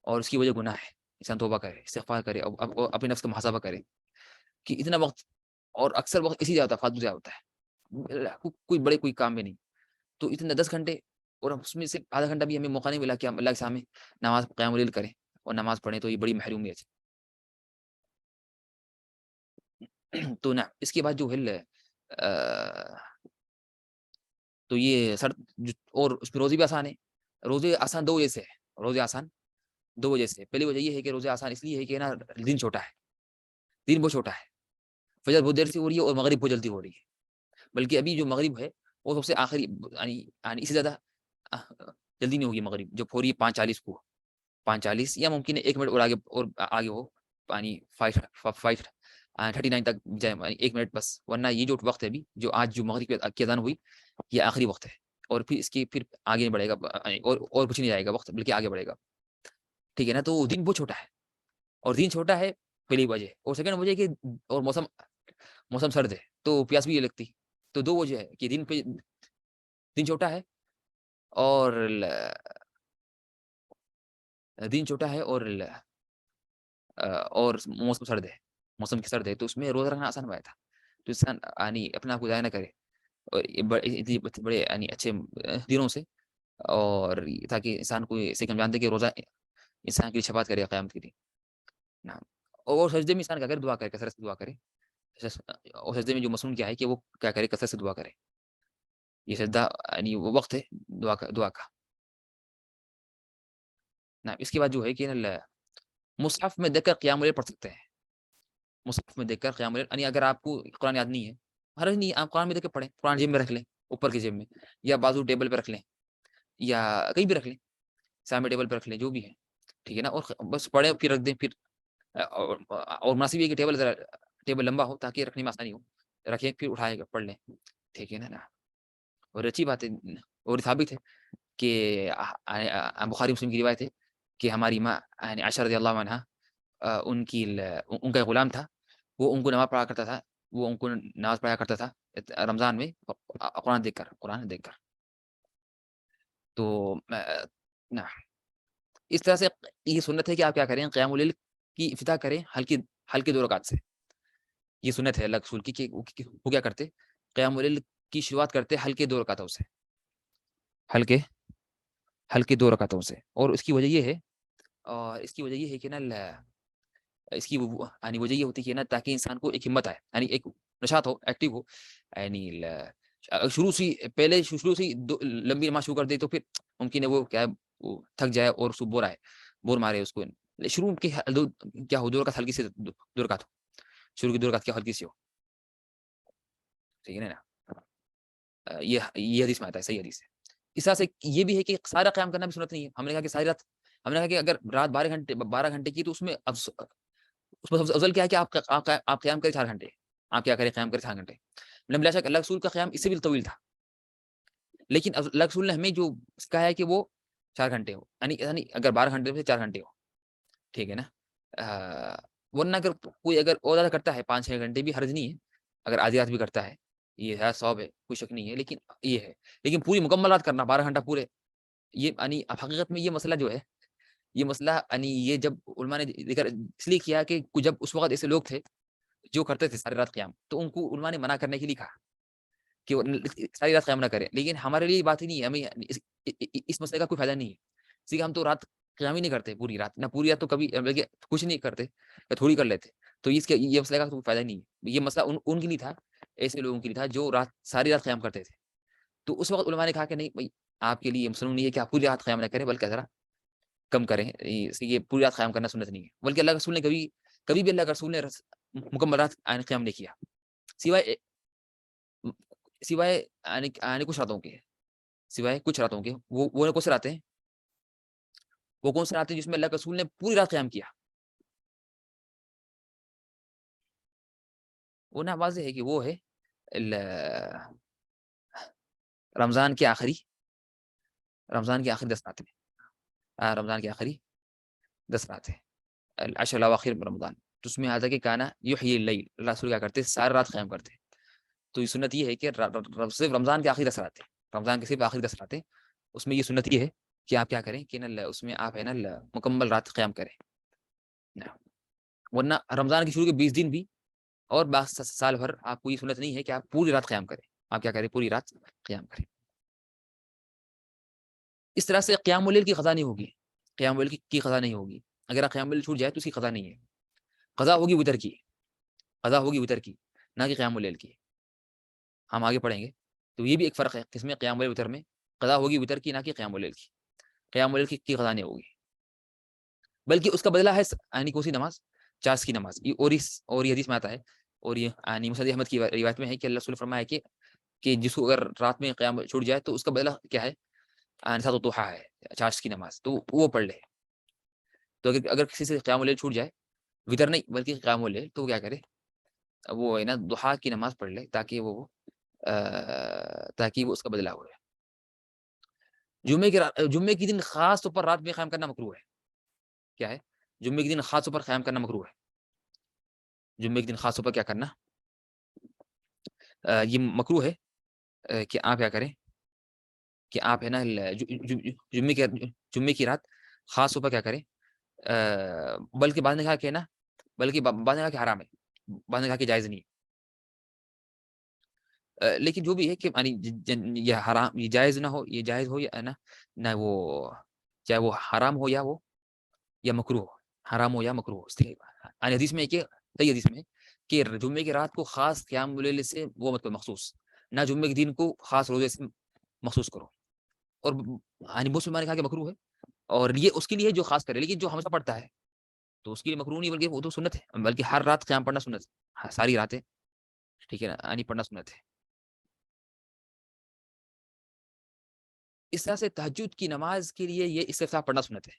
اور اس کی وجہ گناہ ہے. انسان توبہ کرے, استغفار کرے, اپنے نفس کا محاسبہ کرے کہ اتنا وقت, اور اکثر وقت اسی جاتا ہے, فالتو جا ہوتا ہے, کوئی کام بھی نہیں. تو اتنا 10 گھنٹے, اور اس میں سے آدھا گھنٹہ بھی ہمیں موقع نہیں ملا کہ ہم اللہ کے سامنے نماز قیام اللیل کریں اور نماز پڑھیں, تو یہ بڑی محرومیت ہے. تو نا اس کے بعد جو ہے تو یہ اور اس میں روزے بھی آسان ہے. روزے آسان 2 وجہ سے ہے, روزے آسان 2 وجہ سے. پہلی وجہ یہ ہے کہ روزے آسان اس لیے ہے کہ نا دن چھوٹا ہے, دن بہت چھوٹا ہے, فجر بہت دیر سے ہو رہی ہے اور مغرب بہت جلدی ہو رہی ہے. بلکہ ابھی جو مغرب ہے وہ سب سے آخری, یعنی اس سے زیادہ جلدی نہیں ہوگی مغرب, جب ہو رہی ہے 5:40 کو, 5:40, یا ممکن ہے 1 منٹ اور آگے ہو, یعنی 5:39 تک جائے, 1 منٹ بس. ورنہ یہ جو وقت ہے ابھی, جو آج جو مغرب کی اذان ہوئی, یہ آخری وقت ہے, اور پھر اس کے پھر آگے نہیں بڑھے گا, اور کچھ نہیں جائے گا وقت, بلکہ آگے بڑھے گا. ٹھیک ہے نا. تو دن بہت چھوٹا ہے, اور دن چھوٹا ہے پہلی وجہ, اور سیکنڈ وجہ کہ اور موسم سرد ہے تو پیاس بھی یہ لگتی. تو 2 وجہ ہے کہ دن چھوٹا ہے, اور موسم سرد ہے, موسم کی سرد ہے, تو اس میں روزہ رکھنا آسان ہوا تھا. تو انسان اپنے آپ کو ضائع نہ کرے, اور بڑے اچھے دنوں سے, اور تاکہ انسان کو اسے ہم جانتے کہ روزہ انسان کی شفاعت کرے قیامت کے دن. اور سجدے میں انسان کیا کرے؟ دعا کرے، کثرت سے دعا کرے. اور سجدے میں جو مصنون کیا ہے کہ وہ کیا کرے؟ کثرت سے دعا کرے. یہ سجدہ یعنی وہ وقت ہے دعا کا. نعم. اس کے بعد جو ہے کہ مصحف میں دیکھ کر قیام اللیل پڑھ سکتے ہیں. مصحف میں دیکھ کر قیام اللیل، یعنی اگر آپ کو قرآن یاد نہیں ہے، حرج نہیں ہے، آپ قرآن میں دیکھ کے پڑھیں. قرآن جیب میں رکھ لیں، اوپر کی جیب میں، یا بازو ٹیبل پہ رکھ لیں، یا کہیں بھی رکھ لیں، سامنے ٹیبل پہ رکھ لیں، جو بھی ہے. ٹھیک ہے نا. اور بس پڑھیں پھر رکھ دیں. پھر اور مناسب یہ کہ ٹیبل لمبا ہو تاکہ رکھنے میں آسانی ہو. رکھیں پھر اٹھائے گا پڑھ لیں. ٹھیک ہے نا. اور اچھی بات ہے اور ثابت ہے کہ بخاری مسلم کی روایت ہے کہ ہماری ماں یعنی عائشہ رضی اللہ عنہا ان کا ایک غلام تھا، وہ ان کو نماز پڑھا کرتا تھا. وہ ان کو نماز پڑھا کرتا تھا رمضان میں قرآن دیکھ کر. تو نہ اس طرح سے یہ سنت ہے کہ آپ کیا کریں؟ قیام اللیل کی افتتاح کریں ہلکے 2 رکعت سے. یہ سنت ہے اللہ رسول کی کہ وہ کیا کرتے؟ قیام اللیل کی شروعات کرتے ہلکے 2 رکعتوں سے، ہلکے 2 رکعتوں سے. اور اس کی وجہ یہ ہے کہ نا اس کی یعنی وجہ یہ ہوتی ہے نا تاکہ انسان کو ایک ہمت آئے، یعنی ایک نشاط ہو، ایکٹیو ہو. یعنی شروع سے لمبی نماز شروع کر دے تو پھر ممکن ہے وہ کیا وہ تھک جائے اور اس کو بور مارے اس کو. شروع کے کیا ہو 2 رکعت ہلکی سے 2 رکعت ہو. شروع کی 2 رکعت کیا ہلکی سی ہو. ٹھیک ہے نا. یہ حدیث میں آتا ہے، صحیح حدیث ہے. اس طرح سے یہ بھی ہے کہ سارا قیام کرنا بھی سنت نہیں ہے. ہم نے کہا کہ ساری رات، ہم نے کہا کہ اگر رات 12 گھنٹے کی تو اس میں افضل کیا ہے کہ آپ قیام کریں 4 گھنٹے. آپ کیا کریں؟ قیام کریں 4 گھنٹے. بلا شک اللہ رسول کا قیام اس سے بھی طویل تھا، لیکن اللہ رسول نے ہمیں جو کہا ہے کہ وہ 4 گھنٹے ہو، یعنی اگر 12 گھنٹے سے 4 گھنٹے ہو. ٹھیک ہے نا. ورنہ اگر کوئی اور زیادہ کرتا ہے 5-6 گھنٹے بھی حرج نہیں ہے. اگر آدھی رات بھی کرتا ہے یہ ہے ثواب ہے، کوئی شک نہیں ہے. لیکن یہ ہے، لیکن پوری مکمل رات کرنا 12 گھنٹہ پورے، یہ یعنی حقیقت میں یہ مسئلہ جو ہے، یہ مسئلہ یعنی یہ جب علماء نے ذکر اس لیے کیا کہ جب اس وقت ایسے لوگ تھے جو کرتے تھے ساری رات قیام، تو ان کو علماء نے منع کرنے کے لیے کہا کہ ساری رات قیام نہ کریں. لیکن ہمارے لیے بات ہی نہیں ہے، ہمیں اس مسئلے کا کوئی فائدہ نہیں ہے. اسی کا ہم تو رات قیام ہی نہیں کرتے پوری رات، نہ پوری رات تو کبھی کچھ نہیں کرتے، تھوڑی کر لیتے. تو یہ مسئلے کا کوئی فائدہ نہیں ہے. یہ مسئلہ ان کے لیے تھا، ایسے لوگوں کے لیے تھا جو ساری رات قیام کرتے تھے. تو اس وقت علماء نے کہا کہ نہیں بھائی، آپ کے لیے مسلم نہیں ہے کہ آپ پوری رات قیام نہ کریں، بلکہ ذرا کم کریں. یہ پوری رات قیام کرنا سنت نہیں ہے. بلکہ اللہ رسول نے کبھی بھی اللہ رسول نے مکمل رات قیام نہیں کیا، سوائے کچھ راتوں کے. وہ کون سے راتیں ہیں؟ وہ کون سے راتیں جس میں اللہ رسول نے پوری رات قیام کیا؟ وہ نا واضح ہے کہ وہ ہے رمضان کے آخری 10 راتیں. رمضان کے آخری 10 راتیں، العشر الاواخر رمضان. تو اس میں آتا کہ کانا یحیی اللیل، اللہ رسول کیا کرتے؟ ساری رات قیام کرتے. تو یہ سنت یہ ہے کہ صرف رمضان کے آخری 10 راتیں، رمضان کے صرف آخری 10 راتیں، اس میں یہ سنت یہ ہے کہ آپ کیا کریں کہ اس میں آپ ہے نا مکمل رات قیام کریں. ورنہ رمضان کی شروع کے 20 دن بھی اور سال بھر آپ کو یہ سنت نہیں ہے کہ آپ پوری رات قیام کریں. آپ کیا کریں؟ پوری رات قیام کریں. اس طرح سے قیام اللیل کی قضا نہیں ہوگی. قیام اللیل کی قضا نہیں ہوگی. اگر قیام اللیل چھوٹ جائے تو اس کی قضا نہیں ہے. قضا ہوگی وتر کی، نہ کہ قیام اللیل کی. ہم آگے پڑھیں گے. تو یہ بھی ایک فرق ہے کس میں؟ قیام اللیل وتر میں. قضا ہوگی وتر کی، نہ کہ قیام اللیل کی. قیام اللیل کی قضا نہیں ہوگی، بلکہ اس کا بدلہ ہے یعنی کون سی نماز؟ چاش کی نماز. اور یہ حدیث میں آتا ہے، اور یہ یعنی مسند احمد کی روایت میں ہے کہ اللہ رسول نے فرمایا کہ جس کو اگر رات میں قیام چھوٹ جائے تو اس کا بدلہ کیا ہے؟ سات الضحیٰ ہے، چاش کی نماز. تو وہ پڑھ لے. تو اگر کسی سے قیام اللیل چھوٹ جائے، وتر نہیں بلکہ قیام اللیل، تو وہ کیا کرے؟ وہ ہے نا ضحیٰ کی نماز پڑھ لے تاکہ وہ اس کا بدلہ ہو. جمعے کے دن خاص طور پر رات میں قیام کرنا مکروہ ہے. کیا ہے؟ جمعے کے دن خاص طور پر قیام کرنا مکروہ ہے. جمعے کے دن خاص طور پر کیا کرنا؟ یہ مکروہ ہے کہ آپ کیا کریں کہ آپ ہے نا جمعے کی رات خاص طور پر کیا کریں. بلکہ بعد نے کہا کہ نا، بلکہ بعد نے کہا کہ حرام ہے، بعد نے کہا کہ جائز نہیں. لیکن جو بھی ہے کہ یہ حرام، یہ جائز نہ ہو، یہ جائز ہو یا نہ وہ چاہے وہ حرام ہو یا مکروہ ہو، حرام ہو یا مکروہ ہو. یعنی حدیث میں ہے کہ صحیح حدیث میں ہے کہ جمعے کی رات کو خاص قیام اللیل سے وہ مطلب مخصوص، نہ جمعے کے دن کو خاص روزے سے مخصوص کرو. اور یعنی بہت سے نے کہا کہ مکروہ ہے، اور یہ اس کے لیے جو خاص کرے، لیکن جو ہمیشہ پڑھتا ہے تو اس کے لیے مکروہ نہیں، بلکہ وہ تو سنت ہے، بلکہ ہر رات قیام پڑھنا سنت ہے، ساری راتیں، ٹھیک ہے نا، یعنی پڑھنا سنت ہے. اس طرح سے تہجد کی نماز کے لیے یہ استفتاح پڑھنا سنت ہے.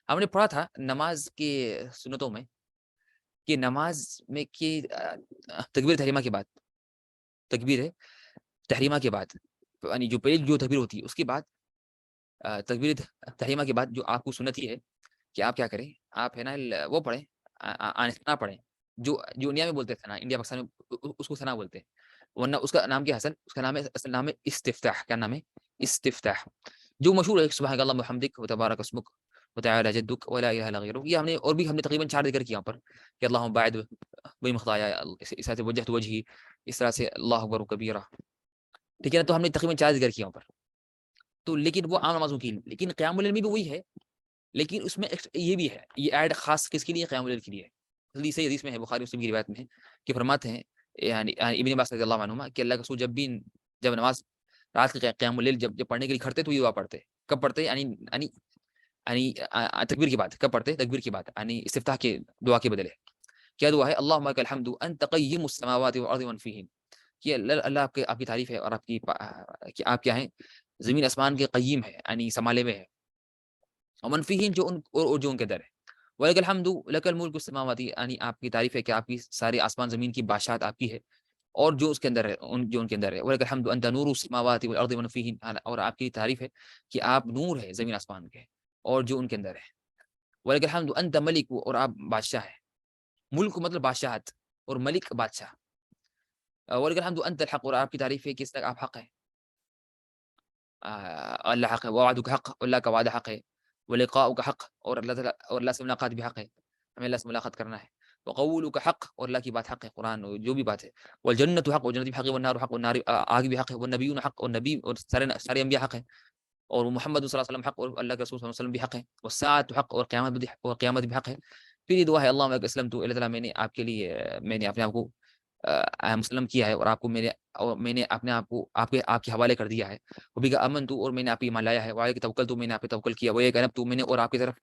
ہم نے پڑھا تھا نماز کے سنتوں میں کہ نماز میں کہ تکبیر تحریمہ کے بعد، تکبیر تحریمہ کے بعد، یعنی جو پہلی جو تکبیر ہوتی ہے اس کے بعد، تکبیر تحریمہ کے بعد جو آپ کو سنت ہی ہے کہ آپ کیا کریں، آپ ہے نا وہ پڑھیں، ثنا پڑھیں، جو انڈیا میں بولتے تھے نا، انڈیا پاکستان میں اس کو ثنا بولتے ہیں، ورنہ اس کا نام کیا حسن، اس کا نام ہے، اصل نام ہے استفتاح. کیا نام ہے؟ استفتاح، جو مشہور ہے سبحان اللہ محمدک و تبارک اسمک وتعالی جدک ولا الہ الا غیرک. یہ ہم نے اور بھی ہم نے تقریباً 4 ذکر کیا یہاں پر کہ اللہم باعد بین خطایا، اس طرح سے وجہت وجہی، اس طرح سے اللہ اکبر کبیرہ، ٹھیک ہے نا. تو ہم نے تقریباً 4 ذکر کیا یہاں پر. تو لیکن وہ عام نمازوں کی، لیکن قیام اللیل میں بھی وہی ہے، لیکن اس میں یہ بھی ہے، یہ ایڈ خاص کس کے لیے؟ قیام اللیل کے لیے. حدیث میں ہے، بخاری مسلم کی روایت میں ہے کہ فرماتے ہیں یعنی ابن عباس رضی اللہ عنہما کہ اللہ کے رسول جب نماز رات کے قیام اللیل جب پڑھنے کے لیے کھڑتے تو یہ دعا پڑھتے. کب پڑھتے؟ یعنی تکبیر کی بات. کب پڑھتے؟ تکبیر کی بات، یعنی استفتاح کے دعا کے بدلے. کیا دعا ہے؟ اللہم لک الحمد انت قیم السماوات والارض ومن فیہن، کہ اللہ آپ کی تعریف ہے اور آپ کی کہ آپ کیا ہیں؟ زمین آسمان کے قیم ہے، یعنی سنبھالے ہوئے ہے، ومن فیہن جو ان کے اندر ہے، وَلَكَ الْحَمْدُ لَكَ الْمُلْكُ السَّمَاوَاتِ، یعنی آپ کی تعریف ہے کہ آپ کی سارے آسمان زمین کی بادشاہت آپ کی ہے اور جو اس کے اندر ہے، جو ان کے اندر ہے. وَلَكَ الْحَمْدُ أَنْتَ نُورُ السَّمَاوَاتِ وَالْأَرْضِ وَمَنْ فِيهِنَّ، اور آپ کی تعریف ہے کہ آپ نور ہے زمین آسمان کے اور جو ان کے اندر ہے. وَلَكَ الْحَمْدُ أَنْتَ مَلِكُ، اور آپ بادشاہ ہے. ملک مطلب بادشاہت، اور ملک بادشاہ. وَلَكَ الْحَمْدُ أَنْتَ الْحَقُّ، اور آپ کی تعریف ہے کہ اس تک آپ حق ہے، اللہ حق ہے. وَوَعْدُكَ حق، اللہ کا وعدہ حق ہے. وَلِقَاؤُكَ حق، اور اللہ سے ملاقات بھی حق ہے، ہمیں اللہ سے ملاقات کرنا ہے. وَقَوْلُكَ حق، اور اللہ کی بات حق ہے، قرآن جو بھی بات ہے. وَالْجَنَّةُ حق، اور جنت بھی حق ہے. وَالنَّارُ حق، اور نار آگ بھی حق ہے. وَالنَّبِيُّونَ حق، اور نبی اور سارے انبیاء حق ہیں. اور محمد صلی اللہ علیہ وسلم حق، اور اللہ کے رسول صلی اللہ علیہ وسلم بھی حق ہے. والساعة حق، اور قیامت بھی حق ہے. پھر یہ دعا ہے اللہم لک اسلمت، اللہ تعالیٰ میں نے آپ کے لیے میں نے اپنے آپ کو مسلم کیا ہے، اور آپ کو میں نے اپنے آپ کو آپ کے حوالے کر دیا ہے. وہ بھی امن تو، اور میں نے آپ ایمان لایا ہے. وعلیک توکل تو، میں نے آپ پہ توکل کیا. وہ ایک انب تو، میں نے اور آپ کی طرف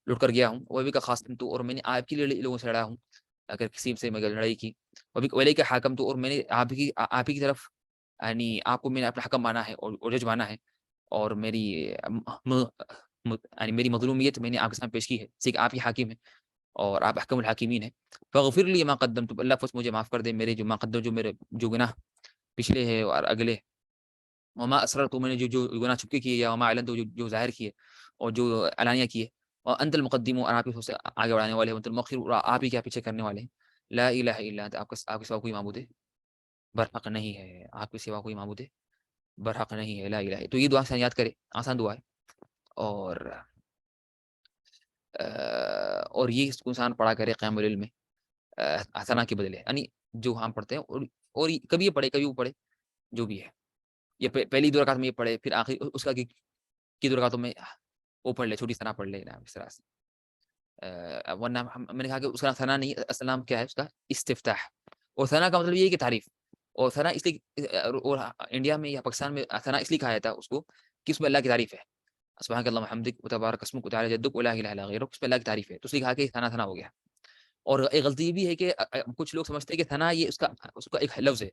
لٹ کر گیا ہوں. وہ بھی کا خاص تو، اور میں نے آپ کے لیے لوگوں سے لڑا ہوں اگر کسی سے میں لڑائی کی. وہ بھی ولیک حاکم تو، اور میں نے آپ ہی کی طرف یعنی آپ کو میں نے اپنا حکم مانا ہے اور جج مانا ہے، اور میری مظلومیت میں نے آپ کے سامنے پیش کی ہے، اسی کہ آپ ہی حاکم ہیں اور آپ احکم الحاکمین ہیں. فاغفر لی ما قدمت، اللہ فس مجھے معاف کر دے میرے جو ما قدم، جو میرے جو گناہ پچھلے ہیں اور اگلے. وما اسررت، میں نے جو گناہ چھپکے کیے، یا وما اعلنت، جو ظاہر کیے اور جو علانیہ کیے. وانت المقدم، اور آپ ہی سے آگے بڑھانے والے ہیں. وانت المؤخر، اور آپ ہی کیا پیچھے کرنے والے ہیں. لا الہ الا انت، آپ کے سوا کوئی معبود ہے برحق نہیں ہے، آپ کے سوا کوئی معبود ہے برحق نہیں ہے. لا الہ. تو یہ دعا سے یاد کرے، آسان دعا ہے. اور یہ انسان پڑھا کرے قیام اللیل میں ثنا کے بدلے، یعنی جو ہم پڑھتے ہیں، اور کبھی یہ پڑھے کبھی وہ پڑھے، جو بھی ہے. یہ پہلی 2 رکعت میں یہ پڑھے، پھر آخری اس کا کی 2 رکعتوں میں وہ پڑھ لے، چھوٹی ثنا پڑھ لے نا، اس طرح سے. ورنہ میں نے کہا کہ اس کا ثنا نہیں، اصل نام کیا ہے اس کا؟ استفتاح. اور ثنا کا مطلب یہ ہے کہ تعریف. اور ثنا اس لیے، اور انڈیا میں یا پاکستان میں ثنا اس لیے کہا جاتا ہے اس کو کہ اس میں اللہ کی تعریف ہے. سبحانک اللہم وبحمدک وتبارک اسمک وتعالی جدک ولا الہ الا غیرک، اس میں اللہ کی تعریف ہے، تو اس لیے کہا کہ ثنا ہو گیا. اور ایک غلطی یہ بھی ہے کہ کچھ لوگ سمجھتے ہیں کہ ثنا یہ اس کا ایک لفظ ہے،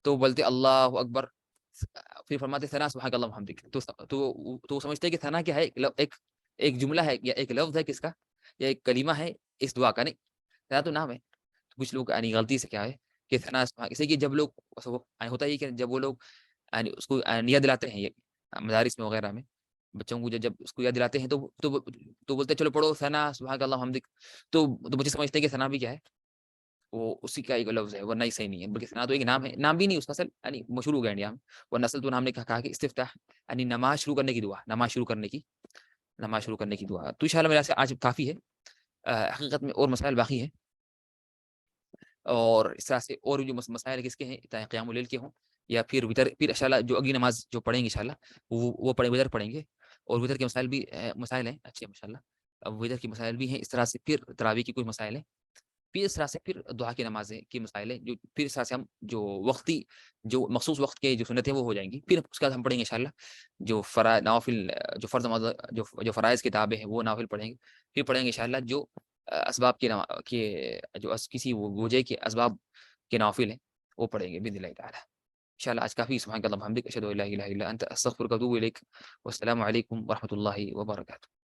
تو بولتے اللہ اکبر، پھر فرماتے ثنا سبحانک اللہم وبحمدک، تو سمجھتے ہیں کہ ثنا کیا ہے؟ ایک جملہ ہے یا ایک لفظ ہے کس کا، یا ایک کلمہ ہے اس دعا کا. نہیں، ثنا تو نام ہے. کچھ لوگ یعنی غلطی سے کیا ہے کہ ثنا اسے کہ جب لوگ ہوتا ہے کہ جب وہ لوگ یعنی اس کو یاد دلاتے ہیں، یہ مدارس میں وغیرہ میں بچوں کو جب اس کو یاد دلاتے ہیں تو بولتے ہیں چلو پڑھو ثنا سبحانک اللہم وبحمدک. تو بچے سمجھتے ہیں کہ ثنا بھی کیا ہے، وہ اسی کا ایک لفظ ہے، ورنہ صحیح نہیں ہے. بلکہ ثنا تو ایک نام ہے، نام بھی نہیں اس کا اصل، یعنی مشہور ہو گیا انڈیا میں. ورنہ اصل تو ہم نے کہا کہ استفتاح یعنی نماز شروع کرنے کی دعا، نماز شروع کرنے کی دعا. تو انشاءاللہ میرے سے آج کافی ہے. حقیقت میں اور مسائل باقی ہیں، اور اس طرح سے اور جو مسائل کس کے ہیں، چاہے قیام اللیل کے ہوں یا پھر وتر. پھر انشاءاللہ جو اگلی نماز جو پڑھیں گے انشاءاللہ وہ وتر پڑھیں گے. اور وتر کے مسائل بھی مسائل ہیں اچھے ماشاءاللہ. اب وتر کی مسائل بھی ہیں اس طرح سے. پھر تراویح کی کچھ مسائل ہیں. پھر اس طرح سے پھر دعا کی نمازیں کی مسائل ہیں جو پھر اس طرح سے ہم جو وقتی جو مخصوص وقت کے جو سنتیں وہ ہو جائیں گی. پھر اس کے بعد ہم پڑھیں گے انشاءاللہ جو نوافل جو فرض جو فرائض کتابیں ہیں وہ نوافل پڑھیں گے. پھر پڑھیں گے انشاءاللہ جو اسباب کے جو کسی وجہ کے اسباب کے نوافل ہیں وہ پڑھیں گے باذن اللہ تعالی. انشاءاللہ آج کافی. سبحانک اللہم وبحمدک اشہد ان لا الہ الا انت استغفرک و اتوب الیک. والسلام علیکم ورحمۃ اللہ وبرکاتہ.